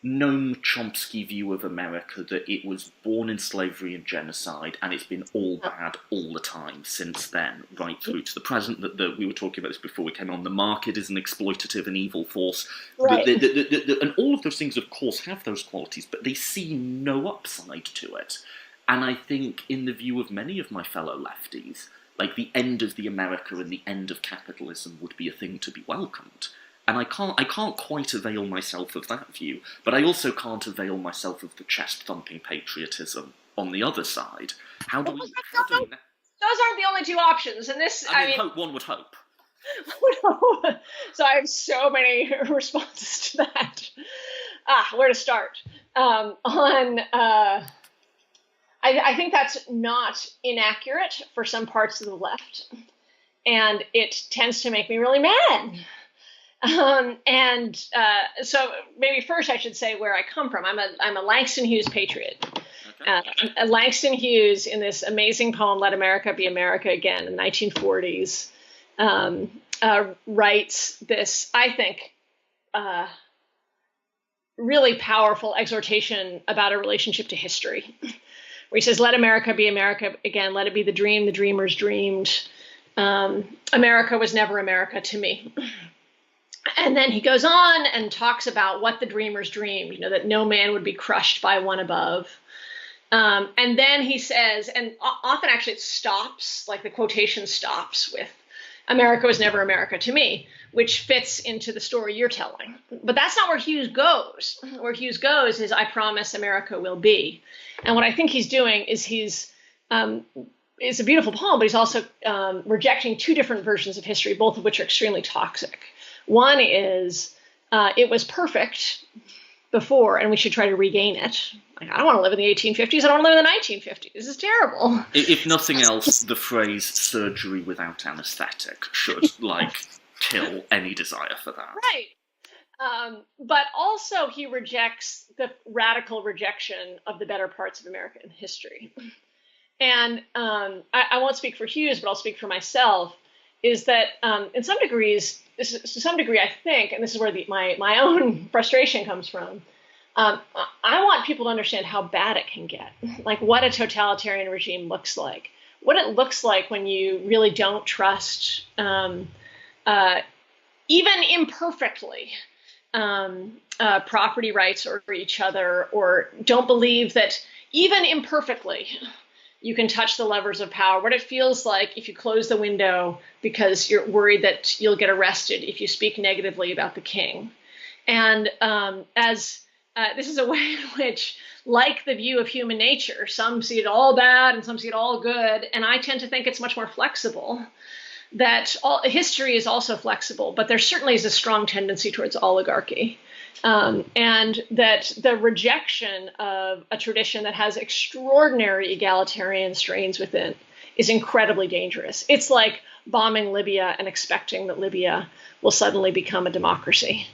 Noam Chomsky view of America, that it was born in slavery and genocide, and it's been all bad all the time since then, right through to the present. That we were talking about this before we came on. The market is an exploitative and evil force, right. And all of those things, of course, have those qualities, but they see no upside to it. And I think, in the view of many of my fellow lefties, the end of the America and the end of capitalism would be a thing to be welcomed. And I can't quite avail myself of that view, but I also can't avail myself of the chest-thumping patriotism on the other side. How do we... Those aren't the only two options, and this... One would hope. So I have so many responses to that. Where to start? I think that's not inaccurate for some parts of the left, and it tends to make me really mad. So maybe first I should say where I come from. I'm a Langston Hughes patriot. Okay. Langston Hughes, in this amazing poem, Let America Be America Again, in the 1940s, writes this, I think, really powerful exhortation about a relationship to history, where he says, let America be America again, let it be the dream the dreamers dreamed. America was never America to me. And then he goes on and talks about what the dreamers dreamed, that no man would be crushed by one above. And then he says, and often actually it stops, the quotation stops with, America was never America to me, which fits into the story you're telling. But that's not where Hughes goes. Where Hughes goes is, I promise America will be. And what I think he's doing is it's a beautiful poem, but he's also rejecting two different versions of history, both of which are extremely toxic. One is, it was perfect before, and we should try to regain it. I don't want to live in the 1850s. I don't want to live in the 1950s. This is terrible. If nothing else, the phrase surgery without anesthetic should, kill any desire for that. Right. But also he rejects the radical rejection of the better parts of American history. And I won't speak for Hughes, but I'll speak for myself, is that to some degree, I think, and this is where my own frustration comes from, I want people to understand how bad it can get, what a totalitarian regime looks like, what it looks like when you really don't trust, even imperfectly, property rights or each other, or don't believe that even imperfectly you can touch the levers of power, what it feels like if you close the window because you're worried that you'll get arrested if you speak negatively about the king. And this is a way in which, like the view of human nature, some see it all bad and some see it all good. And I tend to think it's much more flexible, that history is also flexible, but there certainly is a strong tendency towards oligarchy. And that the rejection of a tradition that has extraordinary egalitarian strains within is incredibly dangerous. It's like bombing Libya and expecting that Libya will suddenly become a democracy.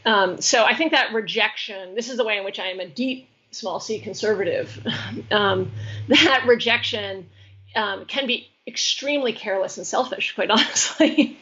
So I think that rejection, this is the way in which I am a deep small c conservative, that rejection can be extremely careless and selfish, quite honestly.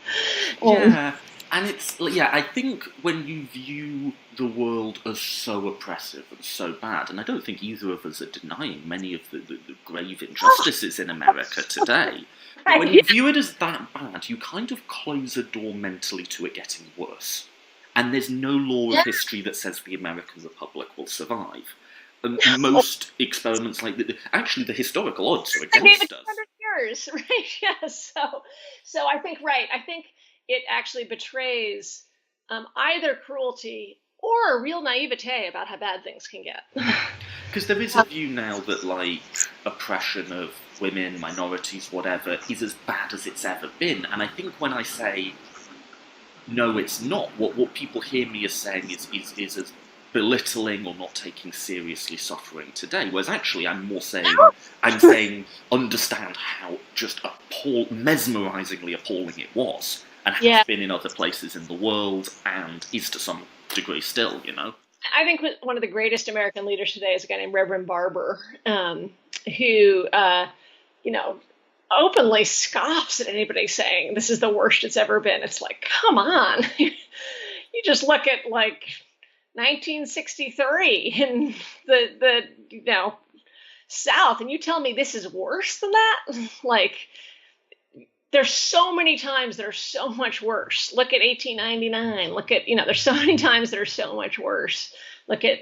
Yeah, and I think when you view the world as so oppressive and so bad, and I don't think either of us are denying many of the grave injustices in America today, but when you view it as that bad, you kind of close a door mentally to it getting worse. And there's no law of history that says the American Republic will survive. And most experiments like that, actually the historical odds are against us. 100 years, right? Yes. So I think, right, I think it actually betrays either cruelty or a real naivete about how bad things can get. Because there is a view now that, like, oppression of women, minorities, whatever, is as bad as it's ever been. And I think when I say, no, it's not, what people hear me as saying is as belittling or not taking seriously suffering today. Whereas actually I'm more saying, understand how just mesmerizingly appalling it was, and has been in other places in the world, and is to some degree still, you know? I think one of the greatest American leaders today is a guy named Reverend Barber, who, openly scoffs at anybody saying this is the worst it's ever been. It's like, come on. You just look at, like, 1963 in the South, and you tell me this is worse than that? Like, there's so many times that are so much worse. Look at 1899. Look at, there's so many times that are so much worse. Look at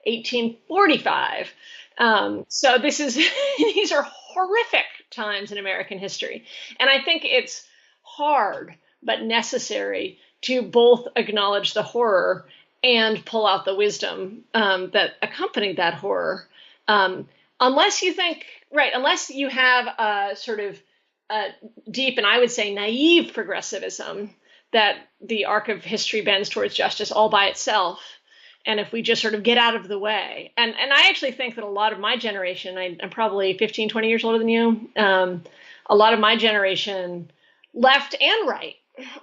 1845. So these are horrific times in American history. And I think it's hard but necessary to both acknowledge the horror and pull out the wisdom that accompanied that horror. Unless you have a sort of deep and I would say naive progressivism that the arc of history bends towards justice all by itself. And if we just sort of get out of the way, and I actually think that a lot of my generation, I'm probably 15, 20 years older than you, a lot of my generation, left and right,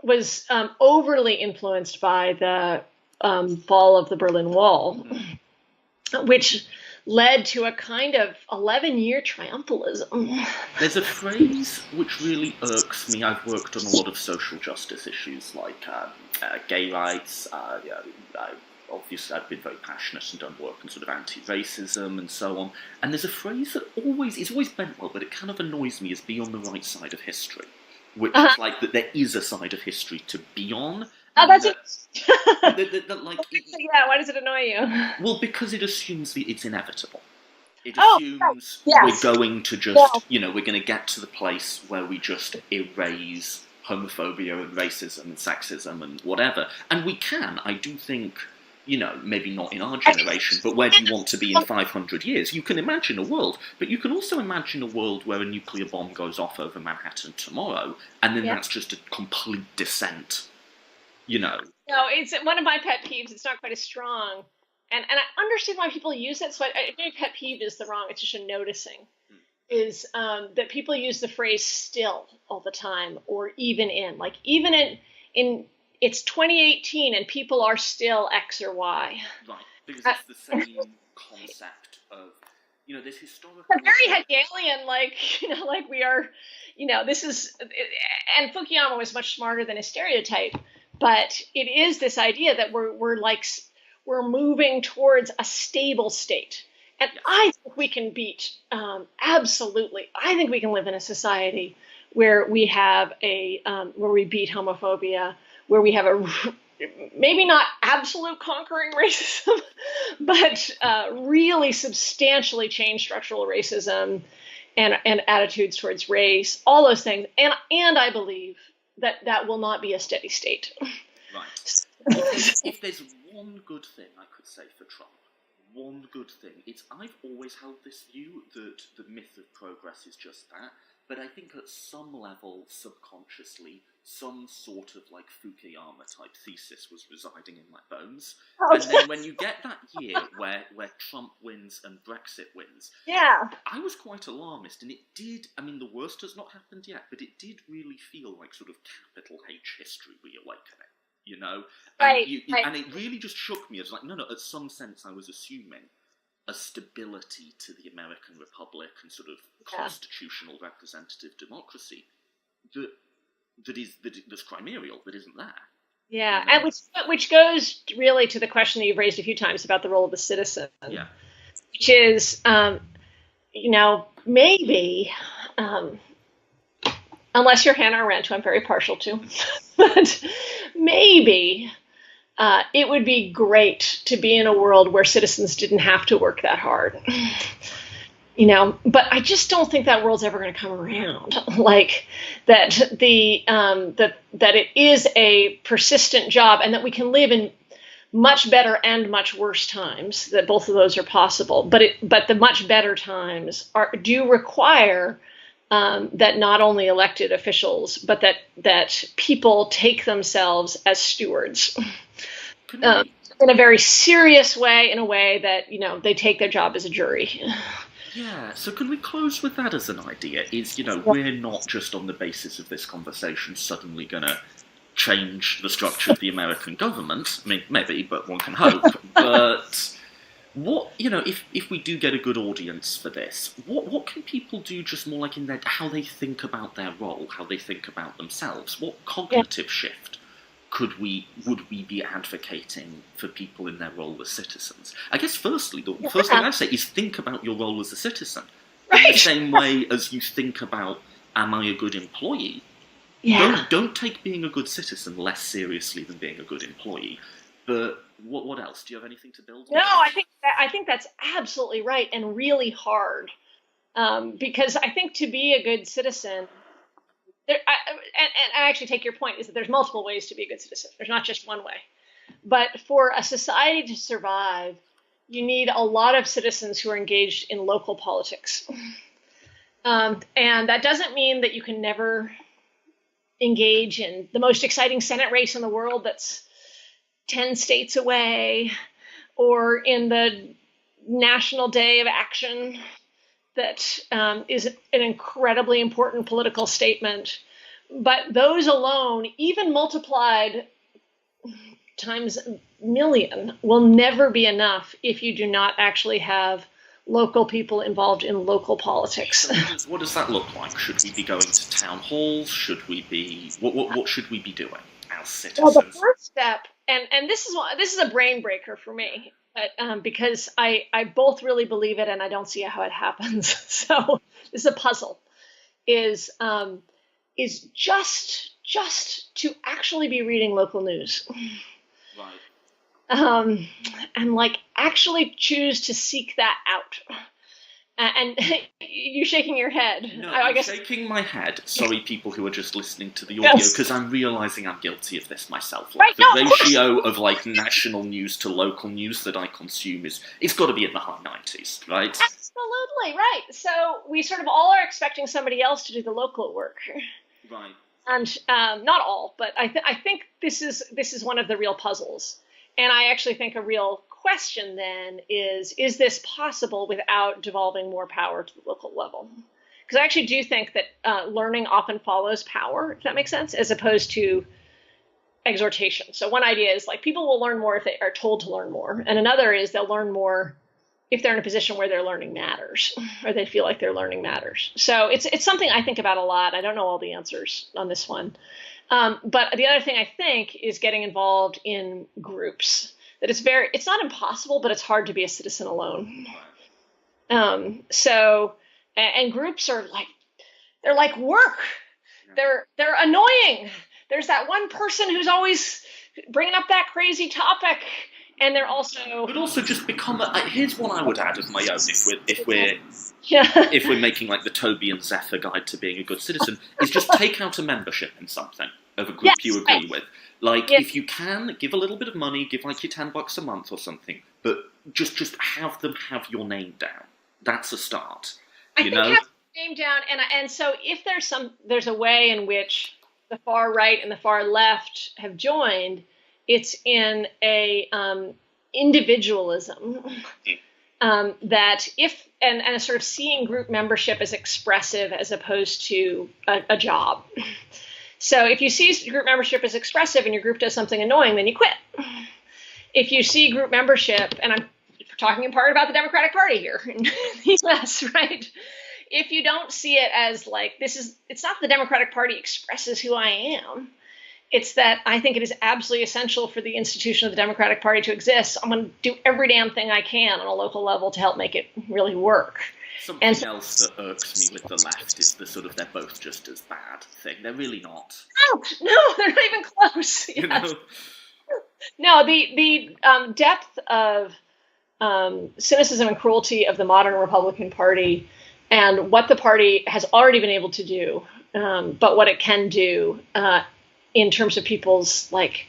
was overly influenced by the fall of the Berlin Wall, which led to a kind of 11-year triumphalism. There's a phrase which really irks me. I've worked on a lot of social justice issues like gay rights. Obviously, I've been very passionate and done work on sort of anti-racism and so on. And there's a phrase that is always meant well, but it kind of annoys me, is be on the right side of history, which is like that there is a side of history to be on. Oh, that's it. Yeah, why does it annoy you? Well, because it assumes that it's inevitable. It assumes we're going to just, we're going to get to the place where we just erase homophobia and racism and sexism and whatever. And we can. I do think, maybe not in our generation, but where do you want to be in 500 years? You can imagine a world, but you can also imagine a world where a nuclear bomb goes off over Manhattan tomorrow, and then that's just a complete descent. No, it's one of my pet peeves. It's not quite as strong. And I understand why people use it. So I think pet peeve is the wrong. It's just a noticing. Is that people use the phrase still all the time, or even in. Like, even in it's 2018 and people are still X or Y. Right, because it's the same concept of, this historical... Very Hegelian, like we are, this is... And Fukuyama was much smarter than his stereotype. But it is this idea that we're moving towards a stable state. And I think we can absolutely, I think we can live in a society where we have where we beat homophobia, where we have maybe not absolute conquering racism, but really substantially changed structural racism and attitudes towards race, all those things. And I believe that will not be a steady state. Right. If there's one good thing I could say for Trump, one good thing, I've always held this view that the myth of progress is just that, but I think at some level, subconsciously, some sort of like Fukuyama-type thesis was residing in my bones. And then when you get that year where Trump wins and Brexit wins, I was quite alarmist, and it did, the worst has not happened yet, but it did really feel like sort of capital H history reawakening, Right. And it really just shook me. It was like, no, at some sense I was assuming a stability to the American Republic and sort of constitutional representative democracy that's chimerial, that isn't there. Yeah, you know? And which goes really to the question that you've raised a few times about the role of the citizen. Yeah. Which is, maybe, unless you're Hannah Arendt, who I'm very partial to, but maybe it would be great to be in a world where citizens didn't have to work that hard. But I just don't think that world's ever going to come around. Like that that it is a persistent job, and that we can live in much better and much worse times. That both of those are possible, but the much better times do require that not only elected officials, but that people take themselves as stewards in a very serious way, in a way that they take their job as a jury. Yeah, so can we close with that as an idea? We're not just on the basis of this conversation suddenly going to change the structure of the American government. I mean, maybe, but one can hope. But what, if we do get a good audience for this, what can people do just more like in how they think about their role, how they think about themselves? What cognitive shift would we be advocating for people in their role as citizens? I guess firstly, the first thing I'd say is think about your role as a citizen. Right. In the same way as you think about, am I a good employee? Yeah. Don't take being a good citizen less seriously than being a good employee. But what else? Do you have anything to build on? No, I think that's absolutely right, and really hard. Because I think to be a good citizen, and I actually take your point, is that there's multiple ways to be a good citizen. There's not just one way. But for a society to survive, you need a lot of citizens who are engaged in local politics. And that doesn't mean that you can never engage in the most exciting Senate race in the world that's 10 states away, or in the National Day of Action that is an incredibly important political statement. But those alone, even multiplied times a million, will never be enough if you do not actually have local people involved in local politics. What does that look like? Should we be going to town halls? Should we be what should we be doing as citizens? Well, the first step, and this is a brain breaker for me, but because I both really believe it and I don't see how it happens. So this is a puzzle. Is just to actually be reading local news. Right. And like actually choose to seek that out. And you shaking your head. No, I guess shaking my head. Sorry, people who are just listening to the audio, because I'm realizing I'm guilty of this myself. Like, the ratio of like national news to local news that I consume it's got to be in the high 90s, right? Absolutely right. So we sort of all are expecting somebody else to do the local work. Right. And not all, but I think this is one of the real puzzles. And I actually think a real question then is this possible without devolving more power to the local level? Because I actually do think that learning often follows power, if that makes sense, as opposed to exhortation. So one idea is like people will learn more if they are told to learn more. And another is they'll learn more if they're in a position where their learning matters, or they feel like their learning matters. So it's something I think about a lot. I don't know all the answers on this one. But the other thing I think is getting involved in groups. That it's not impossible, but it's hard to be a citizen alone. And groups are they're like work. They're annoying. There's that one person who's always bringing up that crazy topic. And they're also... But also just become here's what I would add of my own if we're making like the Toby and Zephyr guide to being a good citizen, is just take out a membership in something of a group you agree with. Like, if you can, give a little bit of money, give like your $10 a month or something, but just have them have your name down. That's a start. I think have your name down, and so if there's a way in which the far right and the far left have joined, it's in a individualism that and a sort of seeing group membership as expressive as opposed to a job. So if you see group membership as expressive and your group does something annoying, then you quit. If you see group membership, and I'm talking in part about the Democratic Party here in the US, right? If you don't see it as like, it's not the Democratic Party expresses who I am. It's that I think it is absolutely essential for the institution of the Democratic Party to exist. I'm going to do every damn thing I can on a local level to help make it really work. Something else that irks me with the left is the sort of they're both just as bad thing. They're really not. No, they're not even close. You know? No, the depth of cynicism and cruelty of the modern Republican Party and what the party has already been able to do, but what it can do in terms of people's, like,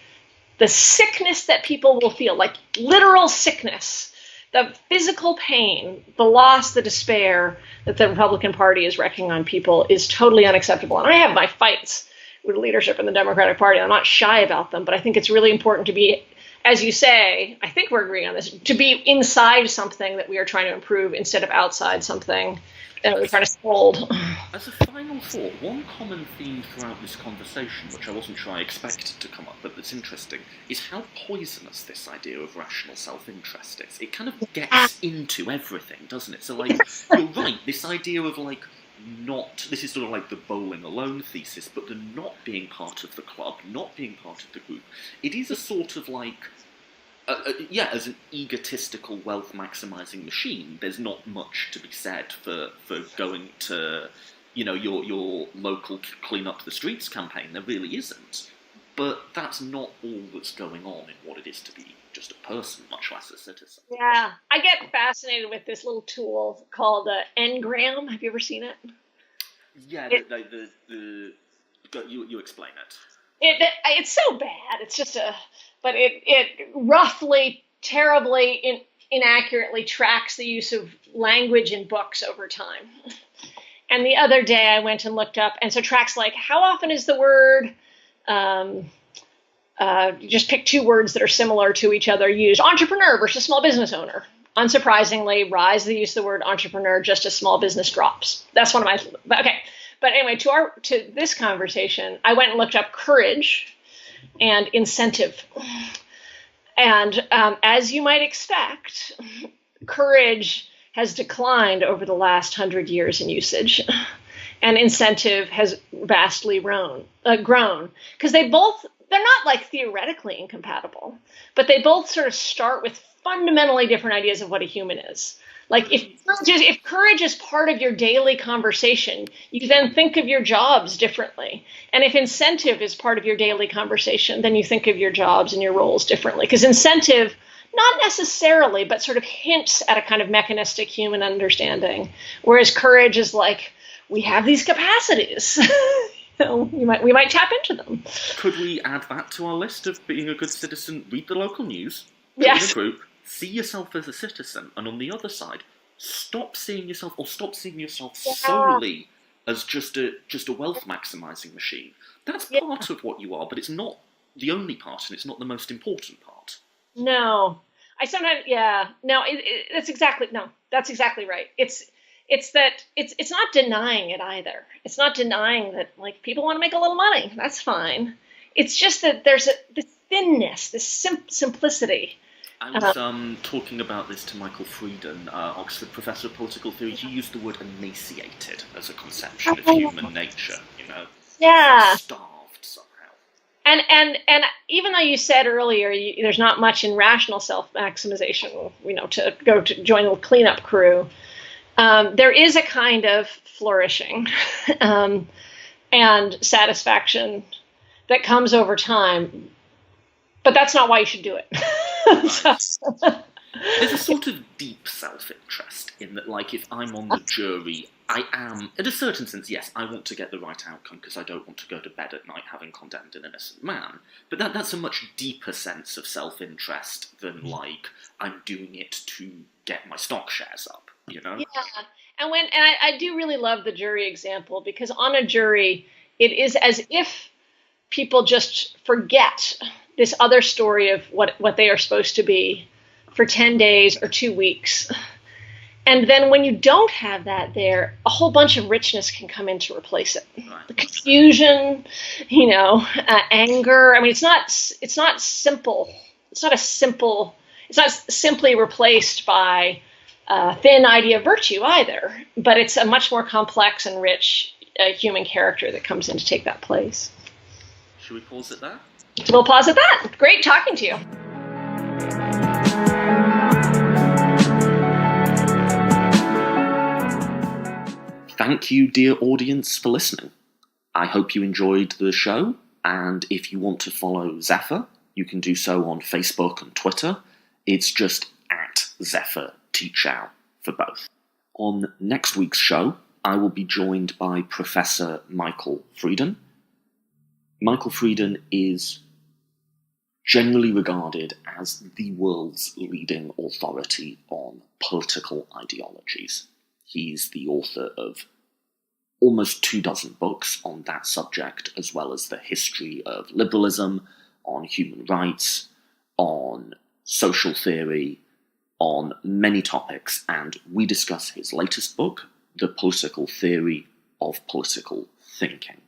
the sickness that people will feel, like literal sickness, the physical pain, the loss, the despair that the Republican Party is wreaking on people is totally unacceptable. And I have my fights with leadership in the Democratic Party. I'm not shy about them, but I think it's really important to be, as you say, I think we're agreeing on this, to be inside something that we are trying to improve instead of outside something that we're trying to scold. As a final thought, one common theme throughout this conversation, which I wasn't sure I expected to come up, but that's interesting, is how poisonous this idea of rational self-interest is. It kind of gets into everything, doesn't it? So, like, you're right, this idea of, like, this is sort of like the bowling alone thesis, but the not being part of the club, not being part of the group, it is a sort of like, as an egotistical wealth maximizing machine, there's not much to be said for going to, your local clean up the streets campaign. There really isn't. But that's not all that's going on in what it is to be just a person, much less a citizen. Yeah, I get fascinated with this little tool called Ngram. Have you ever seen it? Yeah, you explain it. It's so bad. It's just but it roughly, terribly, inaccurately tracks the use of language in books over time. And the other day I went and looked up, and so tracks like how often is the word. You just pick two words that are similar to each other used. Entrepreneur versus small business owner. Unsurprisingly, rise the use of the word entrepreneur just as small business drops. That's one of my. Okay, but anyway, to this conversation, I went and looked up courage and incentive, and as you might expect, courage has declined over the last 100 years in usage, and incentive has vastly grown because they're not like theoretically incompatible, but they both sort of start with fundamentally different ideas of what a human is. Like if courage is part of your daily conversation, you then think of your jobs differently. And if incentive is part of your daily conversation, then you think of your jobs and your roles differently. Because incentive, not necessarily, but sort of hints at a kind of mechanistic human understanding. Whereas courage is like, we have these capacities. We might tap into them. Could we add that to our list of being a good citizen? Read the local news, join yes. a group, see yourself as a citizen, and on the other side, stop seeing yourself solely as just a wealth maximizing machine. That's part of what you are, but it's not the only part, and it's not the most important part. No, that's exactly right. It's not denying it either. It's not denying that, like, people want to make a little money. That's fine. It's just that there's this thinness, this simplicity. I was talking about this to Michael Frieden, Oxford professor of political theory. He used the word emaciated as a conception of human nature. Yeah. Starved somehow. And even though you said earlier there's not much in rational self-maximization, to go to join the cleanup crew. There is a kind of flourishing and satisfaction that comes over time, but that's not why you should do it. There's a sort of deep self-interest in that, like, if I'm on the jury, I am, in a certain sense, yes, I want to get the right outcome because I don't want to go to bed at night having condemned an innocent man. But that's a much deeper sense of self-interest than, like, I'm doing it to get my stock shares up. Yeah, and I do really love the jury example, because on a jury, it is as if people just forget this other story of what they are supposed to be for 10 days or 2 weeks. And then when you don't have that there, a whole bunch of richness can come in to replace it. Right. The confusion, anger. I mean, it's not simple. It's not a simple it's not simply replaced by a thin idea of virtue either, but it's a much more complex and rich human character that comes in to take that place. Should we pause at that? We'll pause at that. Great talking to you. Thank you, dear audience, for listening. I hope you enjoyed the show, and if you want to follow Zephyr, you can do so on Facebook and Twitter. It's just at Zephyr Teachout for both. On next week's show, I will be joined by Professor Michael Frieden. Michael Frieden is generally regarded as the world's leading authority on political ideologies. He's the author of almost 24 books on that subject, as well as the history of liberalism, on human rights, on social theory, on many topics, and we discuss his latest book, The Political Theory of Political Thinking.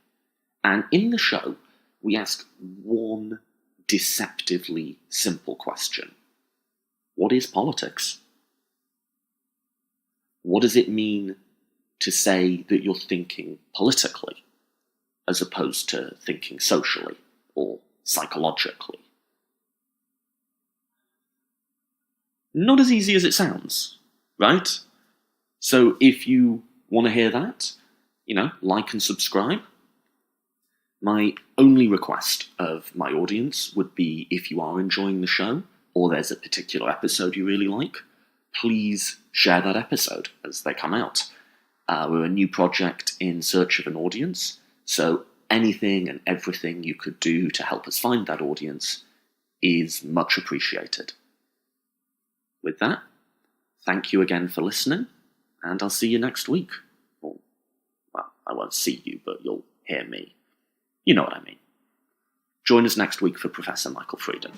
And in the show, we ask one deceptively simple question. What is politics? What does it mean to say that you're thinking politically, as opposed to thinking socially or psychologically? Not as easy as it sounds, right? So if you want to hear that, like and subscribe. My only request of my audience would be, if you are enjoying the show, or there's a particular episode you really like, please share that episode as they come out. We're a new project in search of an audience, so anything and everything you could do to help us find that audience is much appreciated. With that, thank you again for listening, and I'll see you next week. Or, well, I won't see you, but you'll hear me. You know what I mean. Join us next week for Professor Michael Frieden.